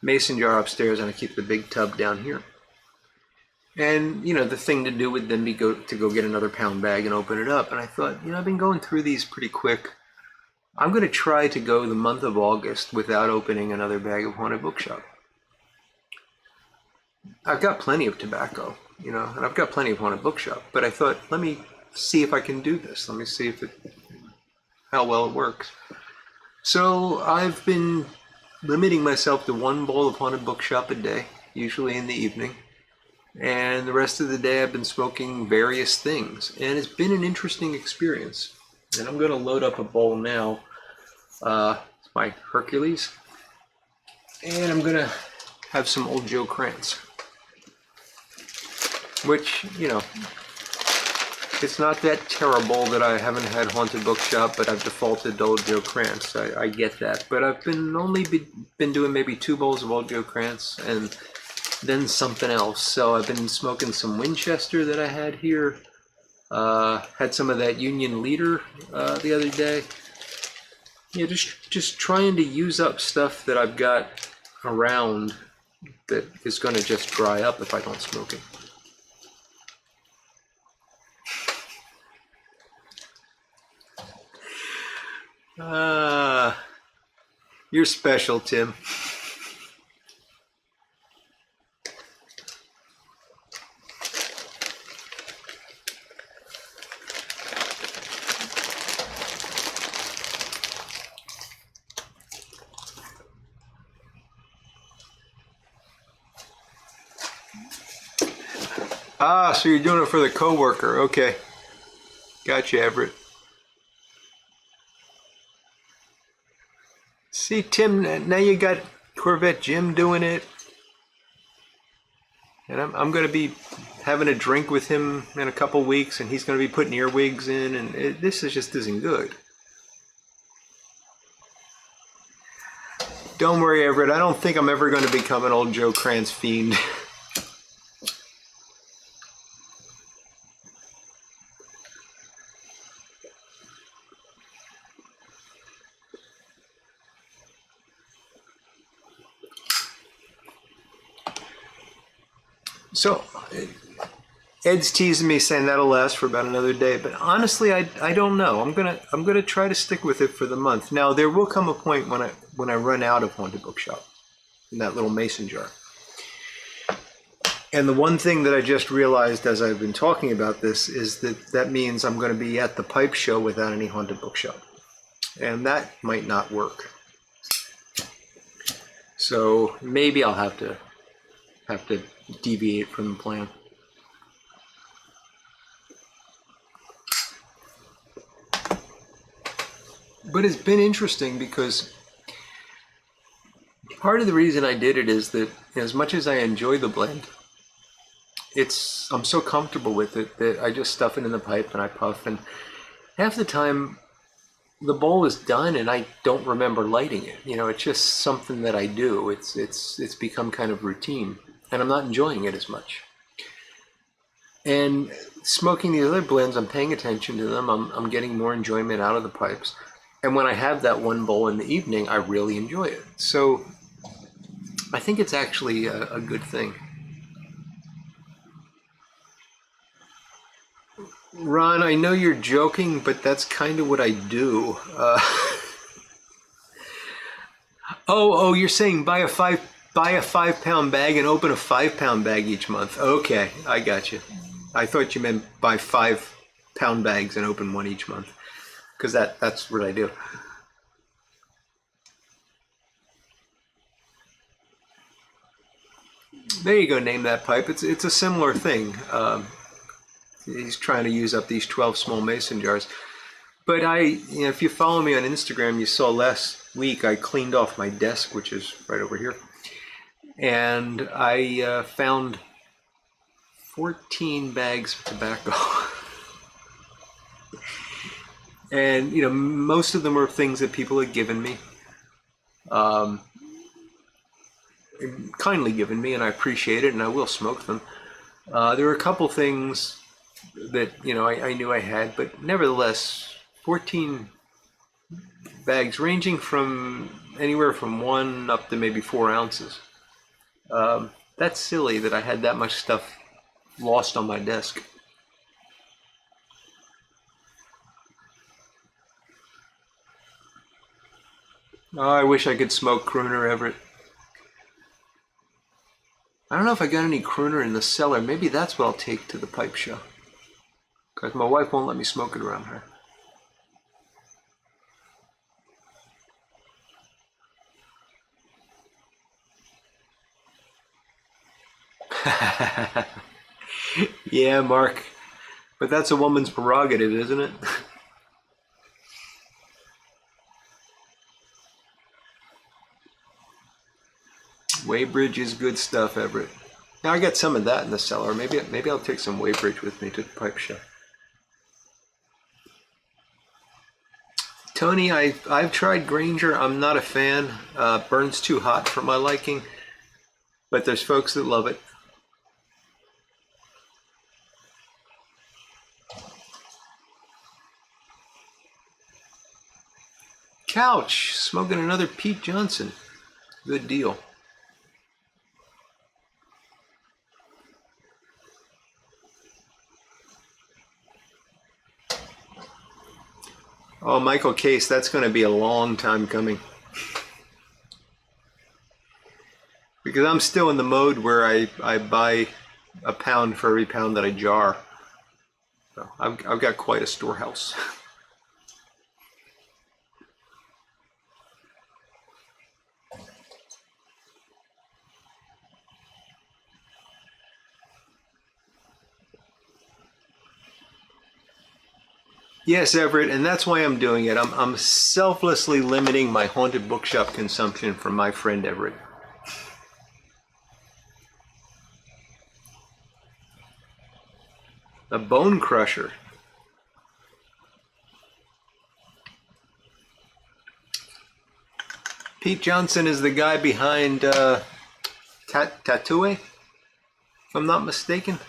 mason jar upstairs and I keep the big tub down here. And, you know, the thing to do would then be to go get another pound bag and open it up. And I thought, you know, I've been going through these pretty quick. I'm going to try to go the month of August without opening another bag of Haunted Bookshop. I've got plenty of tobacco, you know, and I've got plenty of Haunted Bookshop. But I thought, let me see if I can do this. Let me see how well it works. So I've been limiting myself to one bowl of Haunted Bookshop a day, usually in the evening. And the rest of the day I've been smoking various things. And it's been an interesting experience. And I'm going to load up a bowl now. It's my Hercules. And I'm going to have some Old Joe Krantz. Which, you know, it's not that terrible that I haven't had Haunted Bookshop, but I've defaulted to Old Joe Krantz. I get that. But I've been doing maybe 2 bowls of Old Joe Krantz and then something else. So I've been smoking some Winchester that I had here. Had some of that Union Leader the other day. Yeah, just trying to use up stuff that I've got around that is going to just dry up if I don't smoke it. You're special, Tim. So you're doing it for the coworker. Okay. Gotcha, Everett. See, Tim, now you got Corvette Jim doing it. And I'm going to be having a drink with him in a couple weeks, and he's going to be putting earwigs in, and this just isn't good. Don't worry, Everett. I don't think I'm ever going to become an Old Joe Krantz fiend. So, Ed's teasing me saying that'll last for about another day, but honestly, I don't know. I'm gonna try to stick with it for the month. Now, there will come a point when I run out of Haunted Bookshop in that little mason jar. And the one thing that I just realized as I've been talking about this is that means I'm going to be at the pipe show without any Haunted Bookshop. and that might not work. So maybe I'll have to deviate from the plan. But it's been interesting because part of the reason I did it is that as much as I enjoy the blend, I'm so comfortable with it that I just stuff it in the pipe and I puff, and half the time the bowl is done and I don't remember lighting it. You know, it's just something that I do. It's become kind of routine, and I'm not enjoying it as much. And smoking the other blends, I'm paying attention to them. I'm getting more enjoyment out of the pipes. And when I have that one bowl in the evening, I really enjoy it. So I think it's actually a good thing. Ron, I know you're joking, but that's kind of what I do. Oh, you're saying buy a 5-pound bag and open a 5-pound bag each month. Okay, I got you. I thought you meant buy 5-pound bags and open one each month, because that's what I do. There you go. Name that pipe. It's a similar thing. He's trying to use up these 12 small mason jars. But if you follow me on Instagram, you saw last week I cleaned off my desk, which is right over here, and I found 14 bags of tobacco. And most of them are things that people had given me, kindly given me, and I appreciate it, and I will smoke them. There were a couple things that I knew I had, but nevertheless, 14 bags ranging from anywhere from 1 up to maybe 4 ounces. That's silly that I had that much stuff lost on my desk. Oh, I wish I could smoke crooner, Everett. I don't know if I got any crooner in the cellar. Maybe that's what I'll take to the pipe show, because my wife won't let me smoke it around her. Yeah, Mark. But that's a woman's prerogative, isn't it? Weybridge is good stuff, Everett. Now I got some of that in the cellar. Maybe I'll take some Weybridge with me to the pipe show. Tony, I've tried Granger. I'm not a fan. Burns too hot for my liking. But there's folks that love it. Couch, smoking another Pete Johnson. Good deal. Oh, Michael Case, that's going to be a long time coming. Because I'm still in the mode where I buy a pound for every pound that I jar. So I've got quite a storehouse. Yes, Everett, and that's why I'm doing it. I'm selflessly limiting my haunted bookshop consumption from my friend Everett. A bone crusher. Pete Johnson is the guy behind Tattoo, if I'm not mistaken.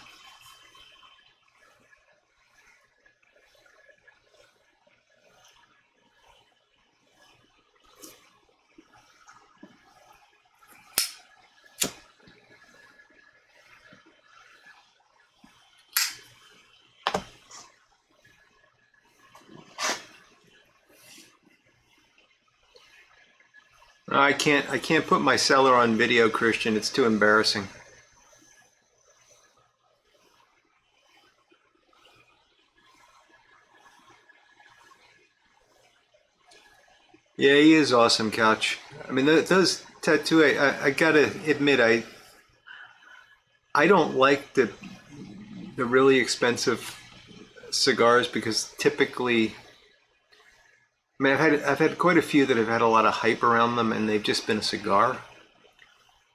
I can't put my cellar on video, Christian. It's too embarrassing. Yeah, he is awesome, Couch. I mean, those tattoo. I gotta admit, I don't like the really expensive cigars because typically, I mean, I've had quite a few that have had a lot of hype around them, and they've just been a cigar.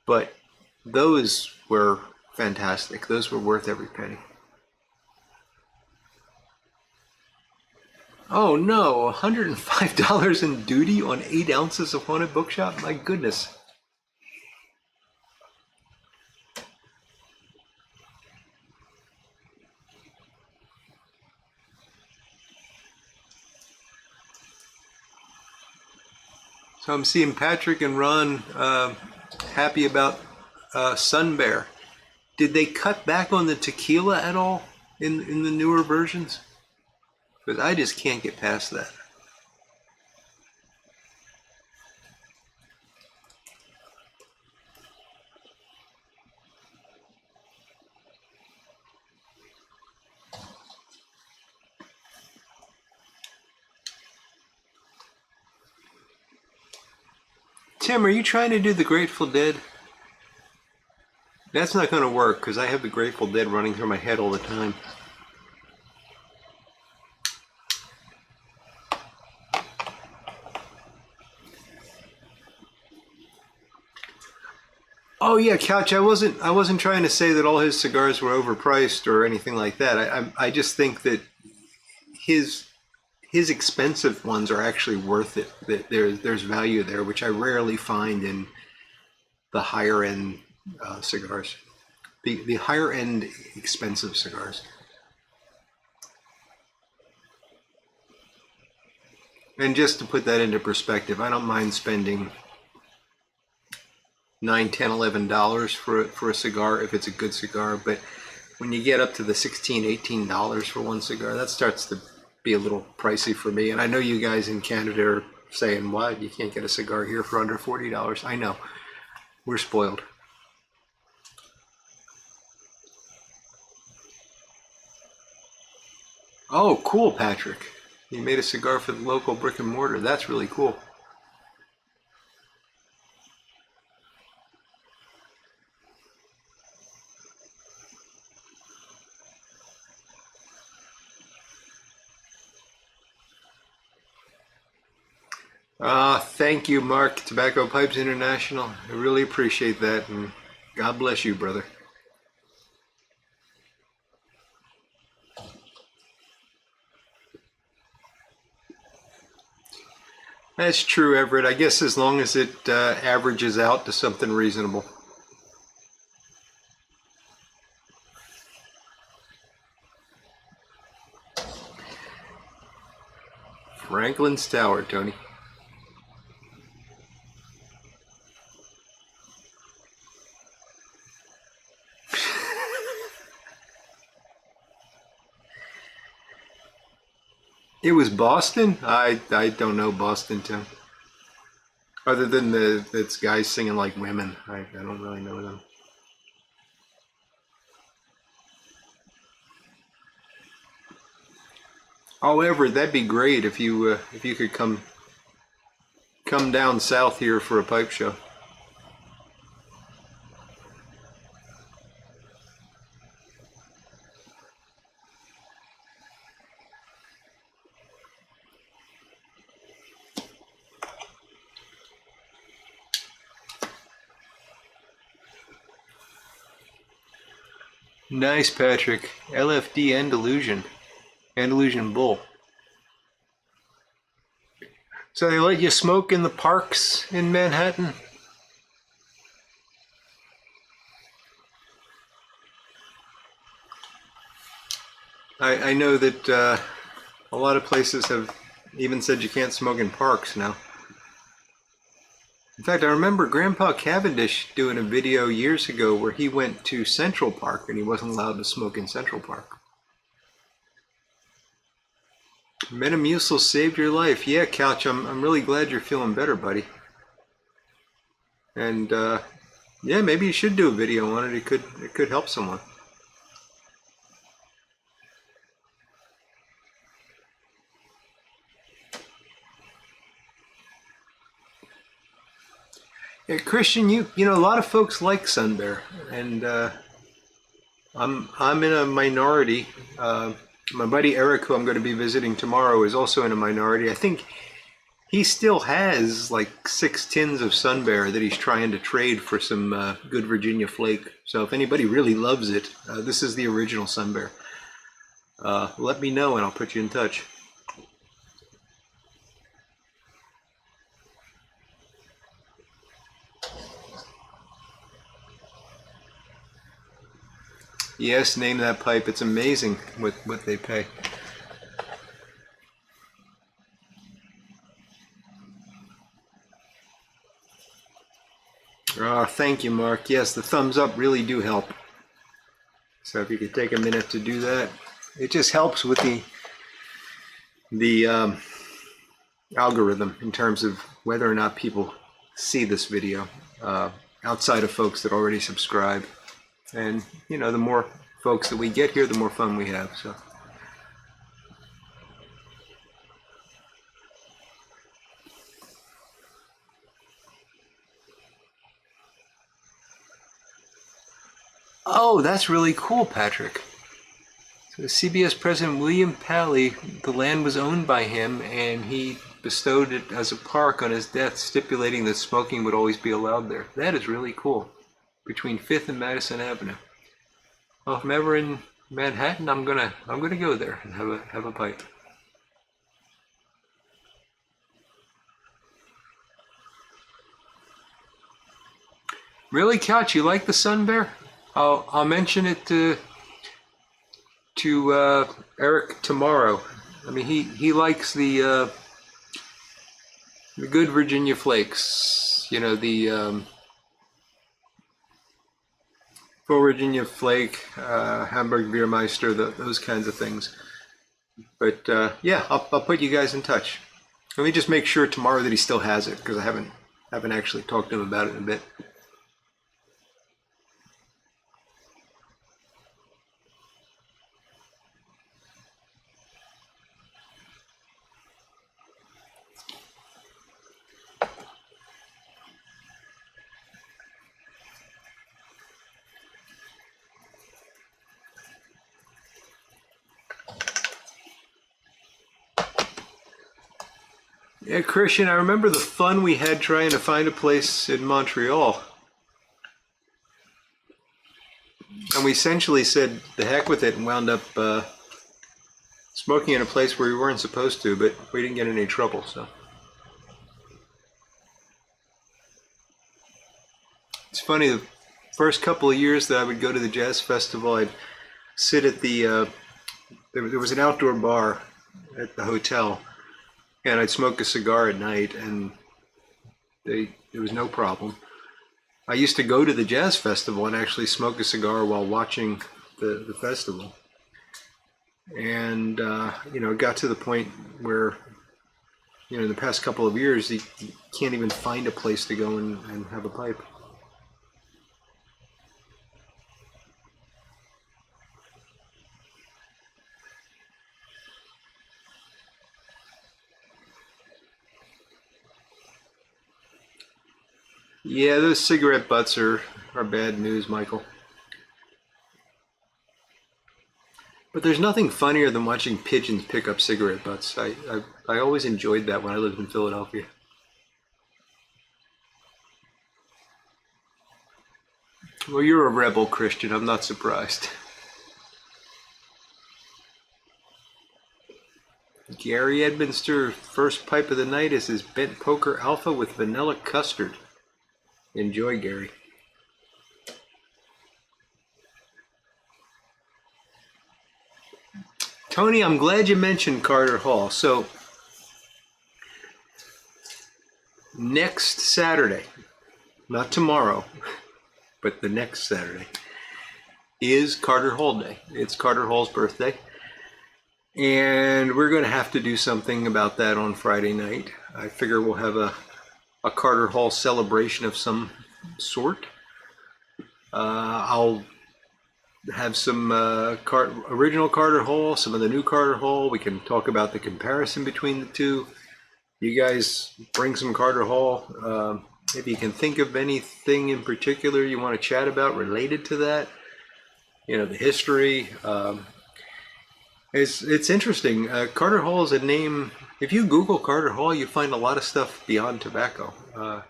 But those were fantastic. Those were worth every penny. Oh no, $105 in duty on 8 ounces of Haunted Bookshop? My goodness. So I'm seeing Patrick and Ron happy about Sun Bear. Did they cut back on the tequila at all in the newer versions? Because I just can't get past that. Tim, are you trying to do the Grateful Dead? That's not going to work because I have the Grateful Dead running through my head all the time. Oh yeah, Couch. I wasn't trying to say that all his cigars were overpriced or anything like that. I just think that his his expensive ones are actually worth it. That there's value there, which I rarely find in the higher end cigars. The higher end expensive cigars. And just to put that into perspective, I don't mind spending 9, 10, $11 for a cigar if it's a good cigar, but when you get up to the 16, $18 for one cigar, that starts to be a little pricey for me. And I know you guys in Canada are saying, "Why you can't get a cigar here for under $40?" I know, we're spoiled. Oh, cool, Patrick. You made a cigar for the local brick and mortar. That's really cool. Thank you, Mark, Tobacco Pipes International. I really appreciate that, and God bless you, brother. That's true, Everett. I guess as long as it averages out to something reasonable. Franklin's Tower, Tony. It was Boston? I don't know Boston, Tim. Other than it's guys singing like women. I don't really know them. However, that'd be great if you could come down south here for a pipe show. Nice, Patrick. LFD Andalusian. Andalusian Bull. So they let you smoke in the parks in Manhattan? I know that a lot of places have even said you can't smoke in parks now. In fact, I remember Grandpa Cavendish doing a video years ago where he went to Central Park and he wasn't allowed to smoke in Central Park. Metamucil saved your life. Yeah, Couch, I'm really glad you're feeling better, buddy. And yeah, maybe you should do a video on it. It could help someone. Yeah, Christian, you know a lot of folks like Sun Bear, and I'm in a minority. My buddy Eric, who I'm going to be visiting tomorrow, is also in a minority. I think he still has like 6 tins of Sun Bear that he's trying to trade for some good Virginia flake. So if anybody really loves it, this is the original Sun Bear. Let me know and I'll put you in touch. Yes, name that pipe. It's amazing what they pay. Oh, thank you, Mark. Yes, the thumbs up really do help. So if you could take a minute to do that, it just helps with the algorithm in terms of whether or not people see this video outside of folks that already subscribe. And, you know, the more folks that we get here, the more fun we have. So. Oh, that's really cool, Patrick. So CBS President William Pally, the land was owned by him, and he bestowed it as a park on his death, stipulating that smoking would always be allowed there. That is really cool. Between 5th and Madison Avenue. Well, if I'm ever in Manhattan, I'm gonna go there and have a pipe. Really, Couch? You like the Sun Bear? I'll mention it to Eric tomorrow. I mean, he likes the good Virginia flakes. You know, the full Virginia flake, Hamburg Biermeister, those kinds of things. But yeah, I'll put you guys in touch. Let me just make sure tomorrow that he still has it, because I haven't actually talked to him about it in a bit. Yeah, Christian, I remember the fun we had trying to find a place in Montreal. And we essentially said the heck with it and wound up smoking in a place where we weren't supposed to, but we didn't get in any trouble, so. It's funny, the first couple of years that I would go to the jazz festival, I'd sit at the, there was an outdoor bar at the hotel, and I'd smoke a cigar at night, and there was no problem. I used to go to the jazz festival and actually smoke a cigar while watching the festival. And, you know, it got to the point where, you know, in the past couple of years, you can't even find a place to go and have a pipe. Yeah, those cigarette butts are bad news, Michael. But there's nothing funnier than watching pigeons pick up cigarette butts. I always enjoyed that when I lived in Philadelphia. Well, you're a rebel, Christian. I'm not surprised. Gary Edminster, first pipe of the night is his Bent Poker Alpha with vanilla custard. Enjoy, Gary. Tony, I'm glad you mentioned Carter Hall. So, next Saturday, not tomorrow, but the next Saturday, is Carter Hall Day. It's Carter Hall's birthday. And we're going to have to do something about that on Friday night. I figure we'll have a Carter Hall celebration of some sort. I'll have some original Carter Hall, some of the new Carter Hall. We can talk about the comparison between the two. You guys bring some Carter Hall. If you can think of anything in particular you want to chat about related to that, you know, the history. It's interesting. Carter Hall is a name. If you Google Carter Hall, you find a lot of stuff beyond tobacco.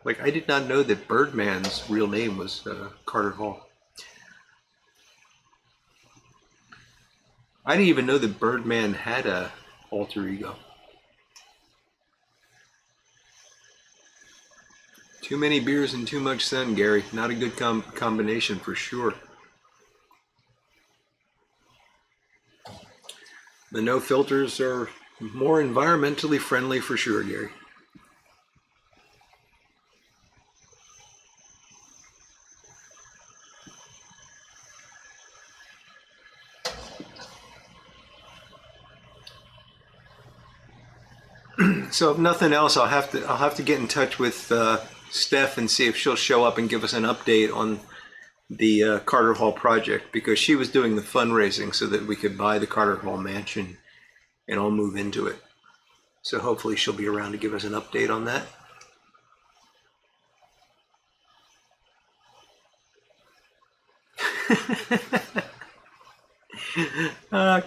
Like I did not know that Birdman's real name was Carter Hall. I didn't even know that Birdman had a alter ego. Too many beers and too much sun, Gary. Not a good combination for sure. The no filters are more environmentally friendly for sure, Gary. So if nothing else, I'll have to get in touch with Steph and see if she'll show up and give us an update on the Carter Hall project, because she was doing the fundraising so that we could buy the Carter Hall mansion and all move into it. So hopefully she'll be around to give us an update on that.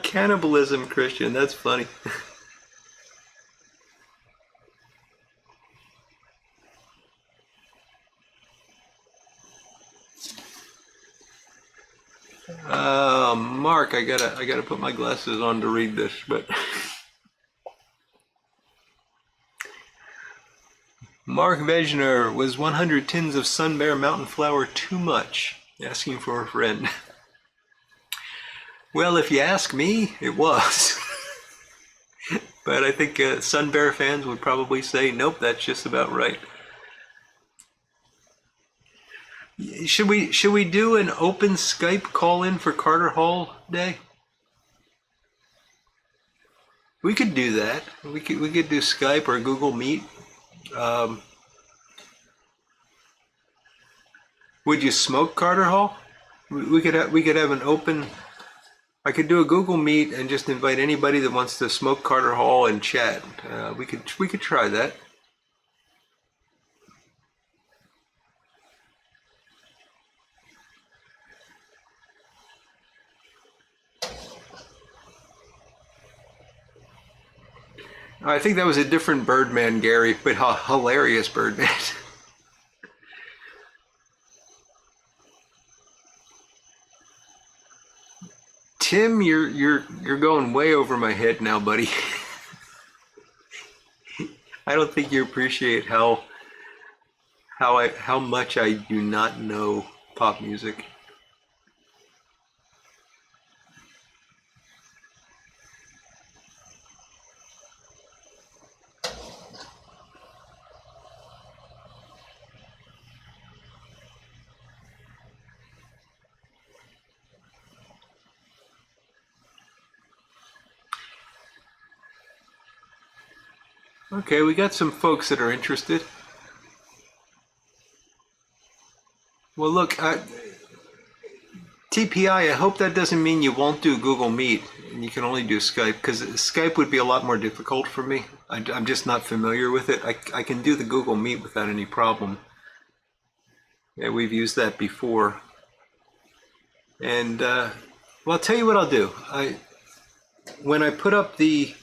Cannibalism, Christian, that's funny. Mark, I gotta put my glasses on to read this, but Mark Vejner, was 100 tins of Sun Bear Mountain Flower too much? Asking for a friend. Well, if you ask me, it was. But I think Sun Bear fans would probably say, nope, that's just about right. Should we do an open Skype call-in for Carter Hall Day? We could do that. We could do Skype or Google Meet. Would you smoke Carter Hall? We could have an open. I could do a Google Meet and just invite anybody that wants to smoke Carter Hall and chat. We could try that. I think that was a different Birdman, Gary, but hilarious Birdman. Tim, you're going way over my head now, buddy. I don't think you appreciate how much I do not know pop music. Okay, we got some folks that are interested. Well, look, TPI, I hope that doesn't mean you won't do Google Meet and you can only do Skype, because Skype would be a lot more difficult for me. I'm just not familiar with it. I can do the Google Meet without any problem. Yeah, we've used that before. And, well, I'll tell you what I'll do. When I put up the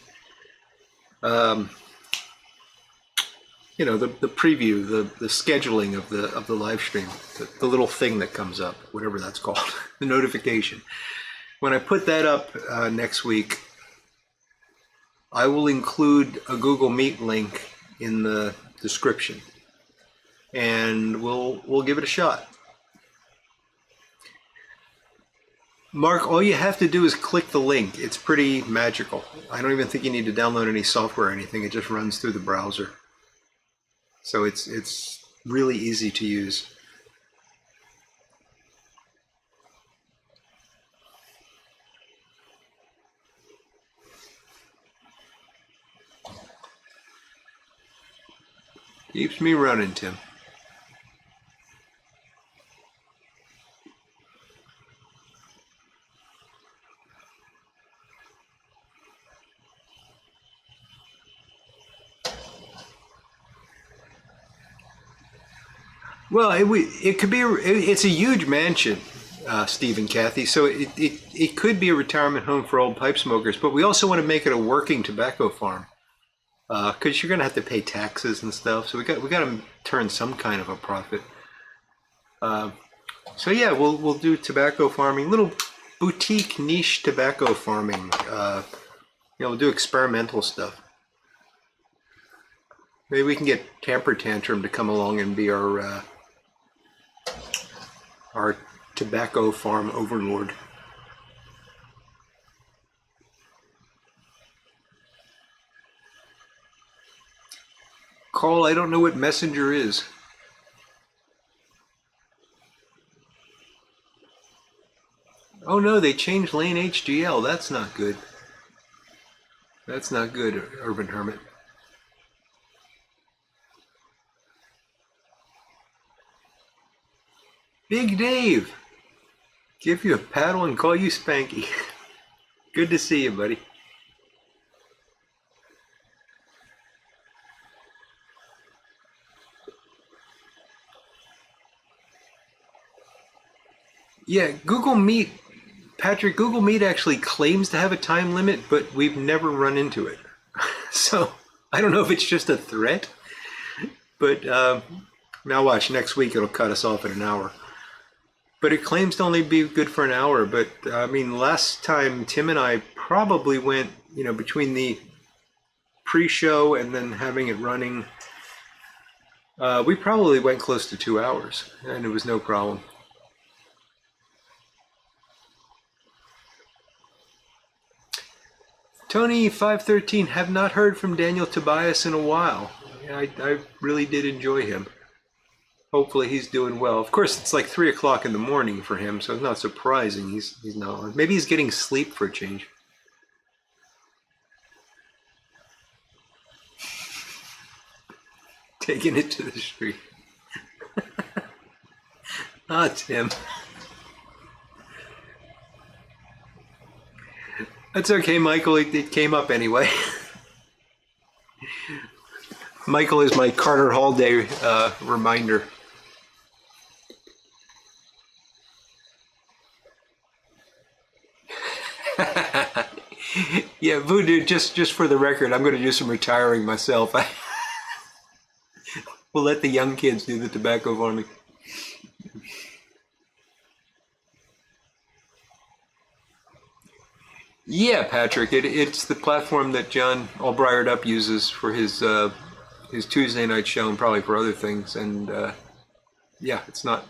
you know, the preview, the scheduling of the live stream, the little thing that comes up, whatever that's called, the notification. When I put that up next week, I will include a Google Meet link in the description, and we'll give it a shot. Mark, all you have to do is click the link. It's pretty magical. I don't even think you need to download any software or anything. It just runs through the browser. So it's really easy to use. Keeps me running, Tim. Well, it could be. It's a huge mansion, Steve and Kathy. So it could be a retirement home for old pipe smokers. But we also want to make it a working tobacco farm, because you're going to have to pay taxes and stuff. So we got to turn some kind of a profit. So yeah, we'll do tobacco farming, little boutique niche tobacco farming. We'll do experimental stuff. Maybe we can get Tamper Tantrum to come along and be our tobacco farm overlord. Carl, I don't know what Messenger is. Oh no, they changed lane HGL. That's not good. That's not good, Urban Hermit. Big Dave, give you a paddle and call you Spanky. Good to see you, buddy. Yeah, Google Meet, Patrick, Google Meet actually claims to have a time limit, but we've never run into it. So I don't know if it's just a threat, but now watch, next week it'll cut us off at an hour. But it claims to only be good for an hour. But I mean, last time Tim and I probably went, between the pre-show and then having it running, we probably went close to 2 hours, and it was no problem. Tony 513, have not heard from Daniel Tobias in a while. I really did enjoy him. Hopefully he's doing well. Of course, it's like 3 o'clock in the morning for him, so it's not surprising he's not on. Maybe he's getting sleep for a change. Taking it to the street. Ah, Tim. That's okay, Michael. It came up anyway. Michael is my Carter Hall Day reminder. Yeah, Voodoo, just for the record, I'm going to do some retiring myself. We'll let the young kids do the tobacco farming. Yeah, Patrick, it's the platform that John Albright Up uses for his Tuesday night show and probably for other things. And yeah, it's not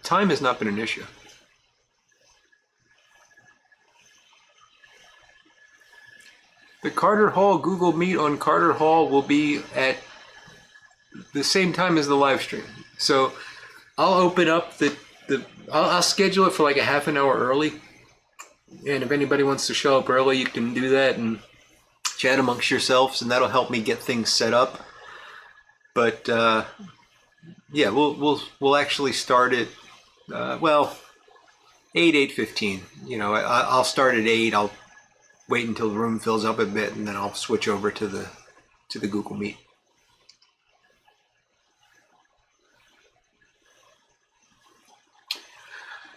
time has not been an issue. The Carter Hall Google Meet on Carter Hall will be at the same time as the live stream. So I'll open up I'll schedule it for like a half an hour early. And if anybody wants to show up early, you can do that and chat amongst yourselves, and that'll help me get things set up. But yeah, we'll actually start at 8:15. I'll start at 8. I'll wait until the room fills up a bit, and then I'll switch over to the Google Meet.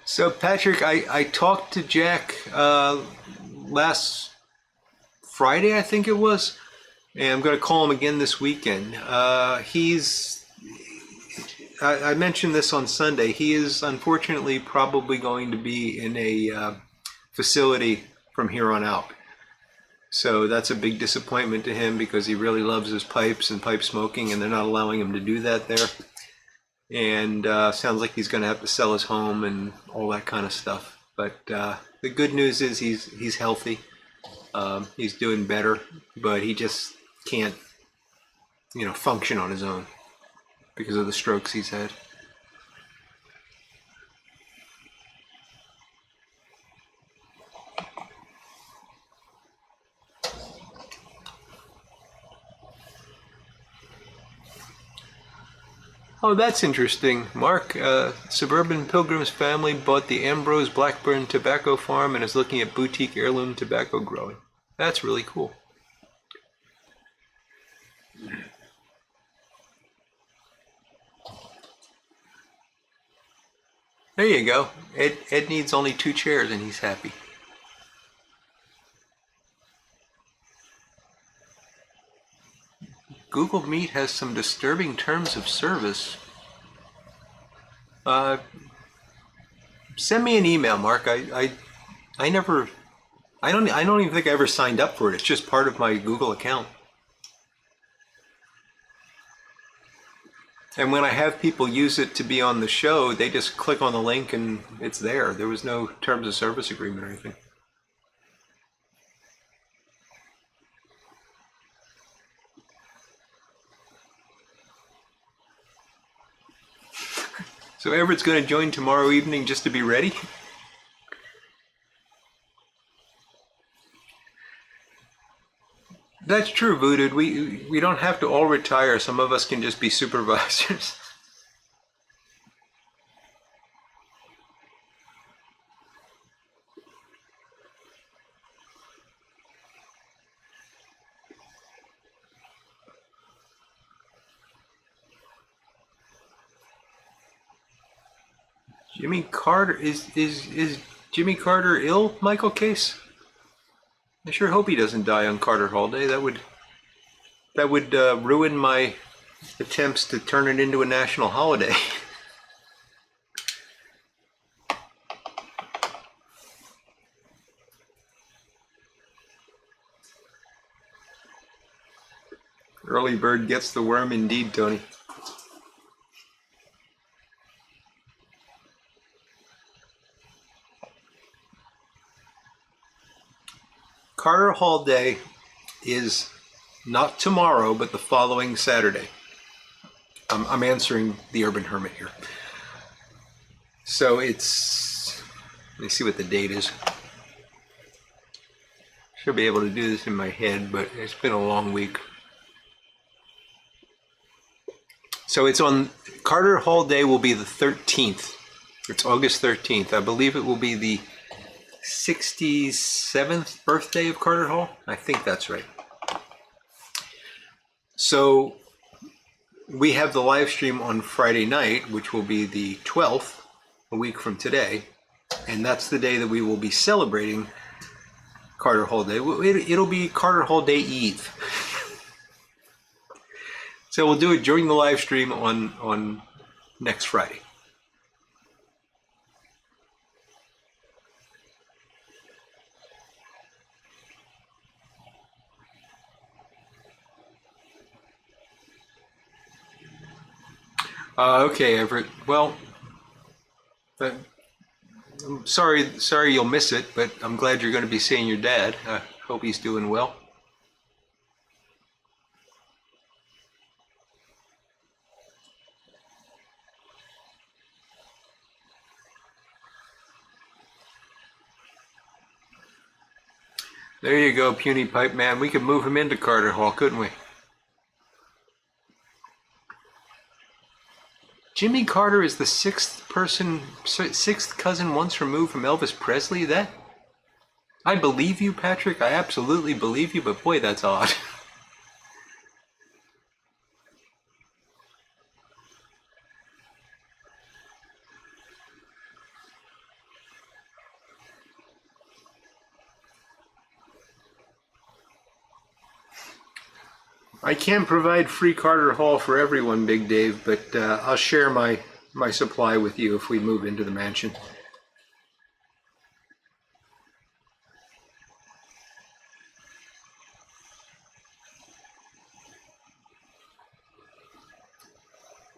So Patrick, I talked to Jack last Friday, I think it was, and I'm going to call him again this weekend. I mentioned this on Sunday. He is unfortunately probably going to be in a facility from here on out. So that's a big disappointment to him because he really loves his pipes and pipe smoking, and they're not allowing him to do that there. And sounds like he's going to have to sell his home and all that kind of stuff. But the good news is he's healthy. He's doing better, but he just can't, function on his own because of the strokes he's had. Oh, that's interesting. Mark, Suburban Pilgrim's family bought the Ambrose Blackburn Tobacco Farm and is looking at boutique heirloom tobacco growing. That's really cool. There you go. Ed needs only 2 chairs and he's happy. Google Meet has some disturbing terms of service. Send me an email, Mark. I don't even think I ever signed up for it. It's just part of my Google account. And when I have people use it to be on the show, they just click on the link and it's there. There was no terms of service agreement or anything. So Everett's going to join tomorrow evening just to be ready? That's true, Voodoo. We don't have to all retire. Some of us can just be supervisors. Jimmy Carter is Jimmy Carter ill, Michael Case? I sure hope he doesn't die on Carter Hall Day. That would ruin my attempts to turn it into a national holiday. Early bird gets the worm indeed, Tony. Carter Hall Day is not tomorrow, but the following Saturday. I'm answering the Urban Hermit here. So it's, let me see what the date is. Should be able to do this in my head, but it's been a long week. So it's on, Carter Hall Day will be the 13th. It's August 13th. I believe it will be the 67th birthday of Carter Hall. I think that's right. So we have the live stream on Friday night, which will be the 12th, a week from today. And that's the day that we will be celebrating Carter Hall Day. It'll be Carter Hall Day Eve. So we'll do it during the live stream on next Friday. Okay, Everett. Well, I'm sorry you'll miss it, but I'm glad you're going to be seeing your dad. I hope he's doing well. There you go, Puny Pipe Man. We could move him into Carter Hall, couldn't we? Jimmy Carter is the sixth cousin once removed from Elvis Presley? That, I believe you, Patrick. I absolutely believe you, but boy, that's odd. I can't provide free Carter Hall for everyone, Big Dave, but I'll share my supply with you if we move into the mansion.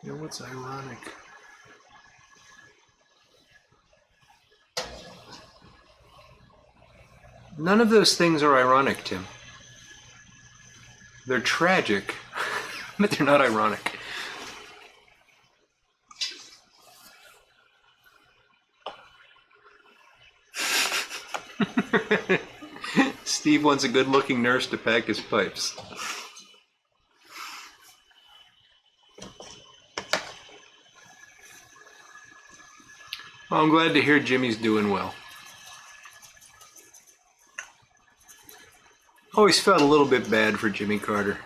You know what's ironic? None of those things are ironic, Tim. They're tragic, but they're not ironic. Steve wants a good-looking nurse to pack his pipes. Well, I'm glad to hear Jimmy's doing well. Always felt a little bit bad for Jimmy Carter.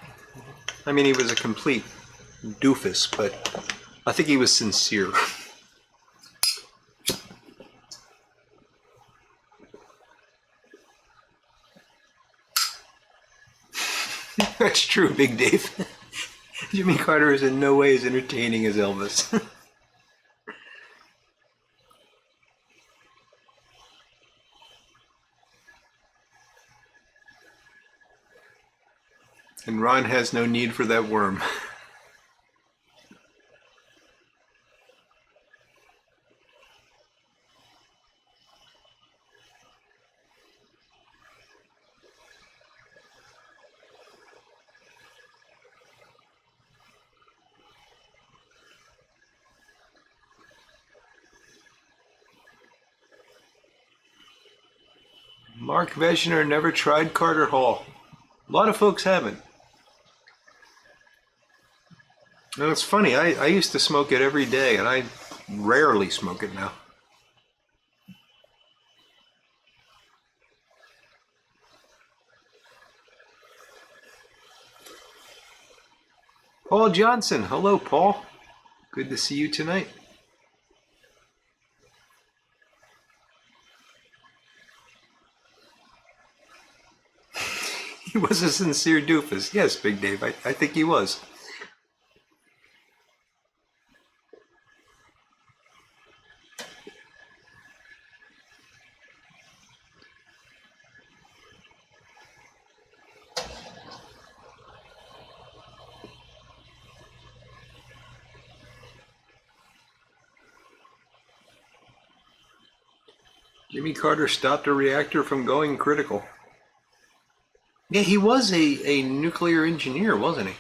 I mean, he was a complete doofus, but I think he was sincere. That's true, Big Dave. Jimmy Carter is in no way as entertaining as Elvis. And Ron has no need for that worm. Mark Vesner never tried Carter Hall. A lot of folks haven't. And it's funny, I used to smoke it every day, and I rarely smoke it now. Paul Johnson. Hello, Paul. Good to see you tonight. He was a sincere doofus. Yes, Big Dave, I think he was. Jimmy Carter stopped a reactor from going critical. Yeah, he was a nuclear engineer, wasn't he?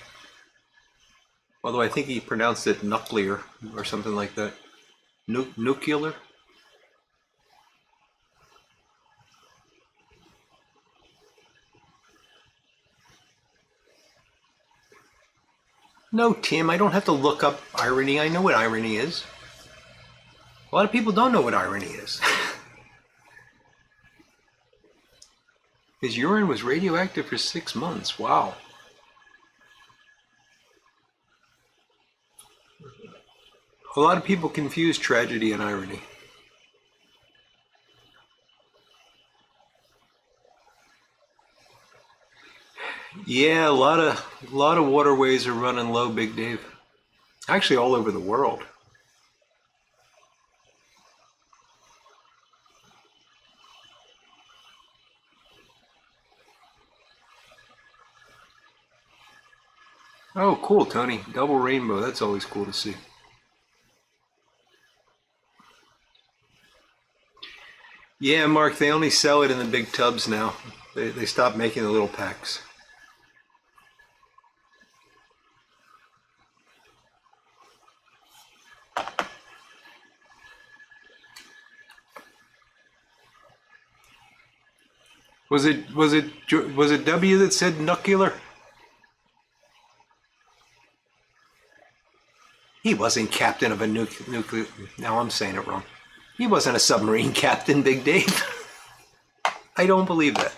Although I think he pronounced it nuclear or something like that. Nuclear? No, Tim, I don't have to look up irony. I know what irony is. A lot of people don't know what irony is. His urine was radioactive for 6 months. Wow. A lot of people confuse tragedy and irony. Yeah, a lot of waterways are running low, Big Dave. Actually, all over the world. Oh, cool, Tony. Double rainbow. That's always cool to see. Yeah, Mark, they only sell it in the big tubs now. They stopped making the little packs. Was it W that said nuclear? He wasn't captain of a nuclear. Now I'm saying it wrong. He wasn't a submarine captain, Big Dave. I don't believe that.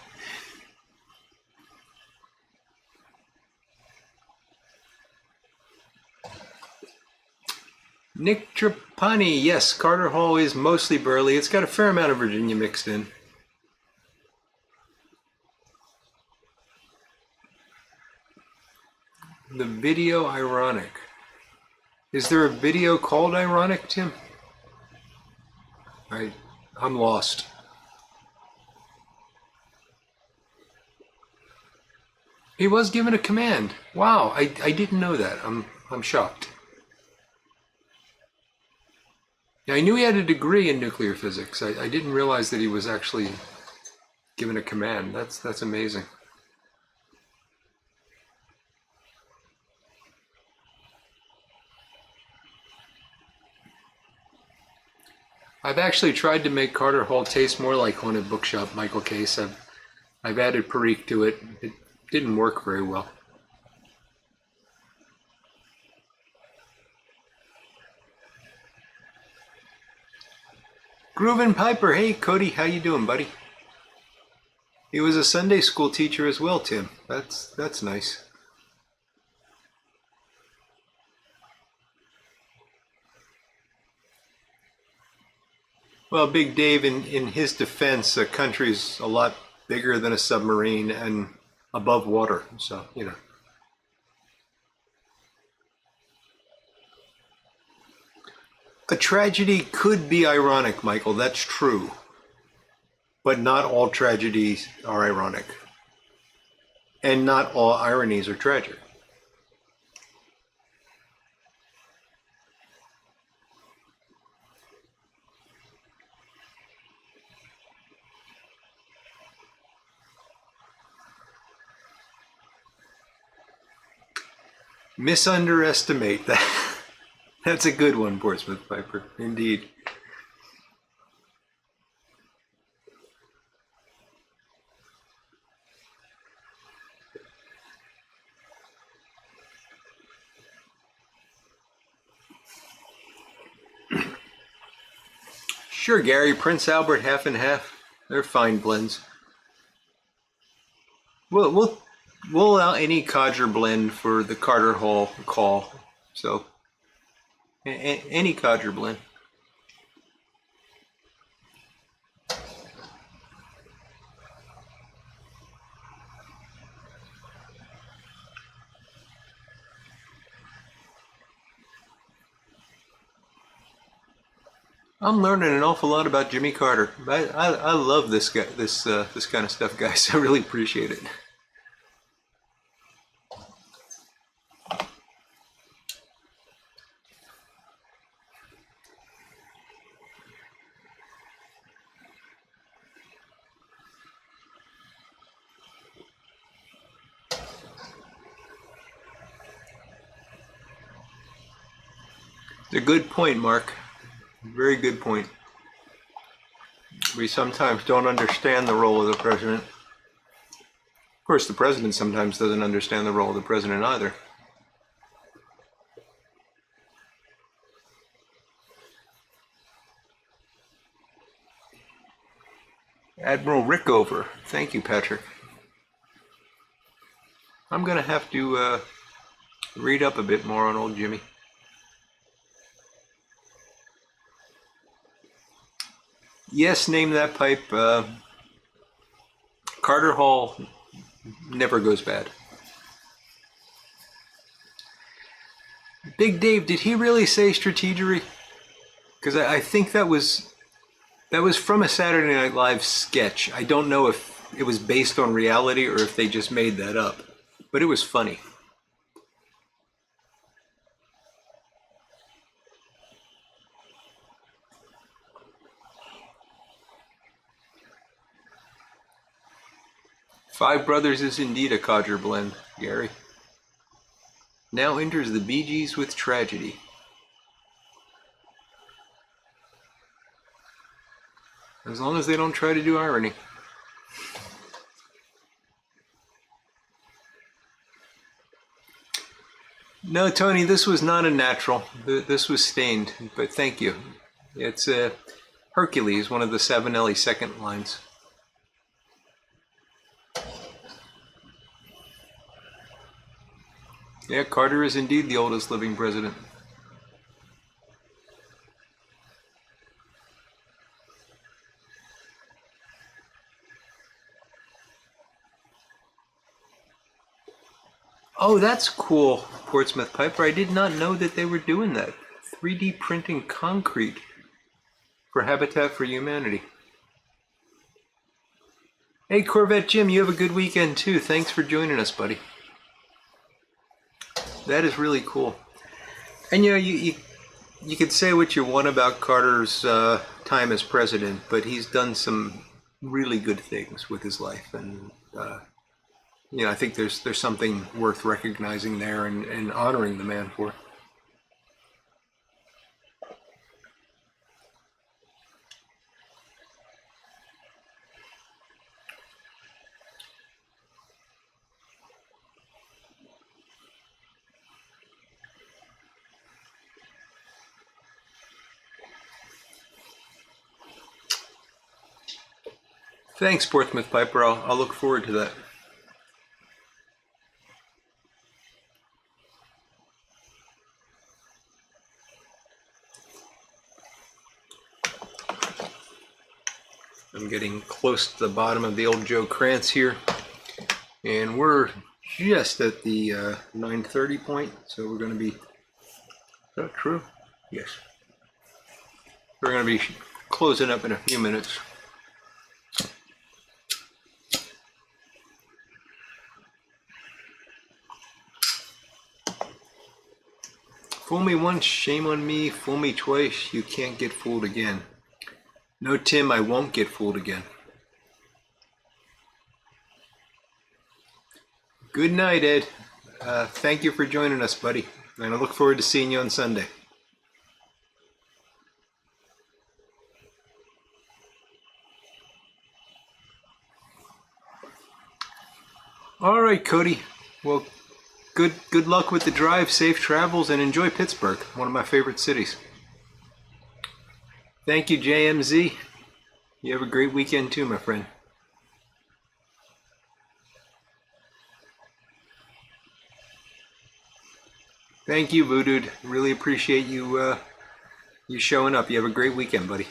Nick Trapani. Yes, Carter Hall is mostly burley. It's got a fair amount of Virginia mixed in. The video ironic. Is there a video called ironic, Tim? I'm lost. He was given a command. Wow, I didn't know that. I'm shocked. Yeah, I knew he had a degree in nuclear physics. I didn't realize that he was actually given a command. That's amazing. I've actually tried to make Carter Hall taste more like Haunted Bookshop Michael Case. I've added Perique to it. It didn't work very well. Groovin' Piper, hey Cody, how you doing, buddy? He was a Sunday school teacher as well, Tim. That's nice. Well, Big Dave, in his defense, a country's a lot bigger than a submarine, and above water. So, you know. A tragedy could be ironic, Michael. That's true. But not all tragedies are ironic. And not all ironies are tragic. Misunderestimate that. That's a good one, Portsmouth Piper. Indeed. Sure, Gary. Prince Albert, half and half. They're fine blends. We'll allow any codger blend for the Carter Hall call. So any codger blend. I'm learning an awful lot about Jimmy Carter. I love this guy, this kind of stuff, guys. I really appreciate it. It's a good point, Mark. Very good point. We sometimes don't understand the role of the president. Of course, the president sometimes doesn't understand the role of the president either. Admiral Rickover. Thank you, Patrick. I'm going to have to read up a bit more on old Jimmy. Yes, name that pipe. Carter Hall never goes bad. Big Dave, did he really say strategery? Because I think that was from a Saturday Night Live sketch. I don't know if it was based on reality or if they just made that up, but it was funny. Five Brothers is indeed a codger blend, Gary. Now enters the Bee Gees with Tragedy. As long as they don't try to do irony. No, Tony, this was not a natural. This was stained, but thank you. It's Hercules, one of the Savinelli second lines. Yeah, Carter is indeed the oldest living president. Oh, that's cool, Portsmouth Piper. I did not know that they were doing that. 3D printing concrete for Habitat for Humanity. Hey, Corvette Jim, you have a good weekend too. Thanks for joining us, buddy. That is really cool. And you know, you could say what you want about Carter's time as president, but he's done some really good things with his life, and you know, I think there's something worth recognizing there and honoring the man for. Thanks, Portsmouth Piper. I'll look forward to that. I'm getting close to the bottom of the old Joe Krantz here. And we're just at the 9:30 point, so we're going to be, is that true? Yes. We're going to be closing up in a few minutes. Fool me once, shame on me. Fool me twice, you can't get fooled again. No, Tim, I won't get fooled again. Good night, Ed. Thank you for joining us, buddy. And I look forward to seeing you on Sunday. All right, Cody. Well, good luck with the drive, safe travels, and enjoy Pittsburgh, one of my favorite cities. Thank you, JMZ. You have a great weekend too, my friend. Thank you, Voodoo. Really appreciate you you showing up. You have a great weekend, buddy.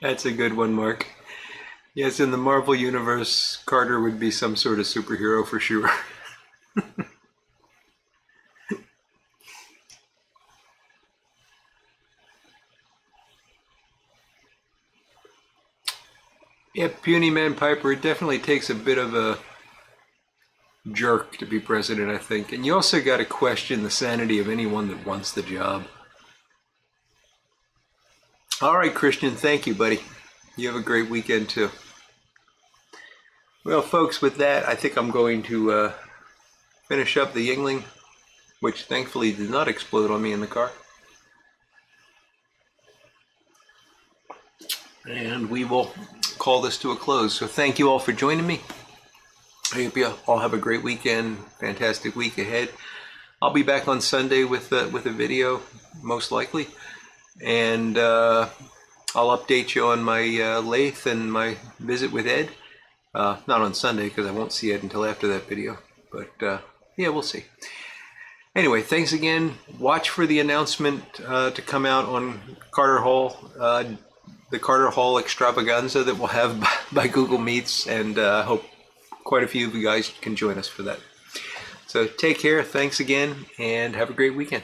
That's a good one, Mark. Yes, in the Marvel Universe, Carter would be some sort of superhero for sure. Yeah, Puny Man Piper, it definitely takes a bit of a jerk to be president, I think. And you also got to question the sanity of anyone that wants the job. All right, Christian, thank you, buddy. You have a great weekend too. Well, folks, with that, I think I'm going to finish up the Yingling, which thankfully did not explode on me in the car. And we will call this to a close. So thank you all for joining me. I hope you all have a great weekend, fantastic week ahead. I'll be back on Sunday with a video, most likely. And I'll update you on my lathe and my visit with Ed. Not on Sunday, because I won't see Ed until after that video. But yeah, we'll see. Anyway, thanks again. Watch for the announcement to come out on Carter Hall, the Carter Hall extravaganza that we'll have by Google Meets. And I hope quite a few of you guys can join us for that. So take care. Thanks again, and have a great weekend.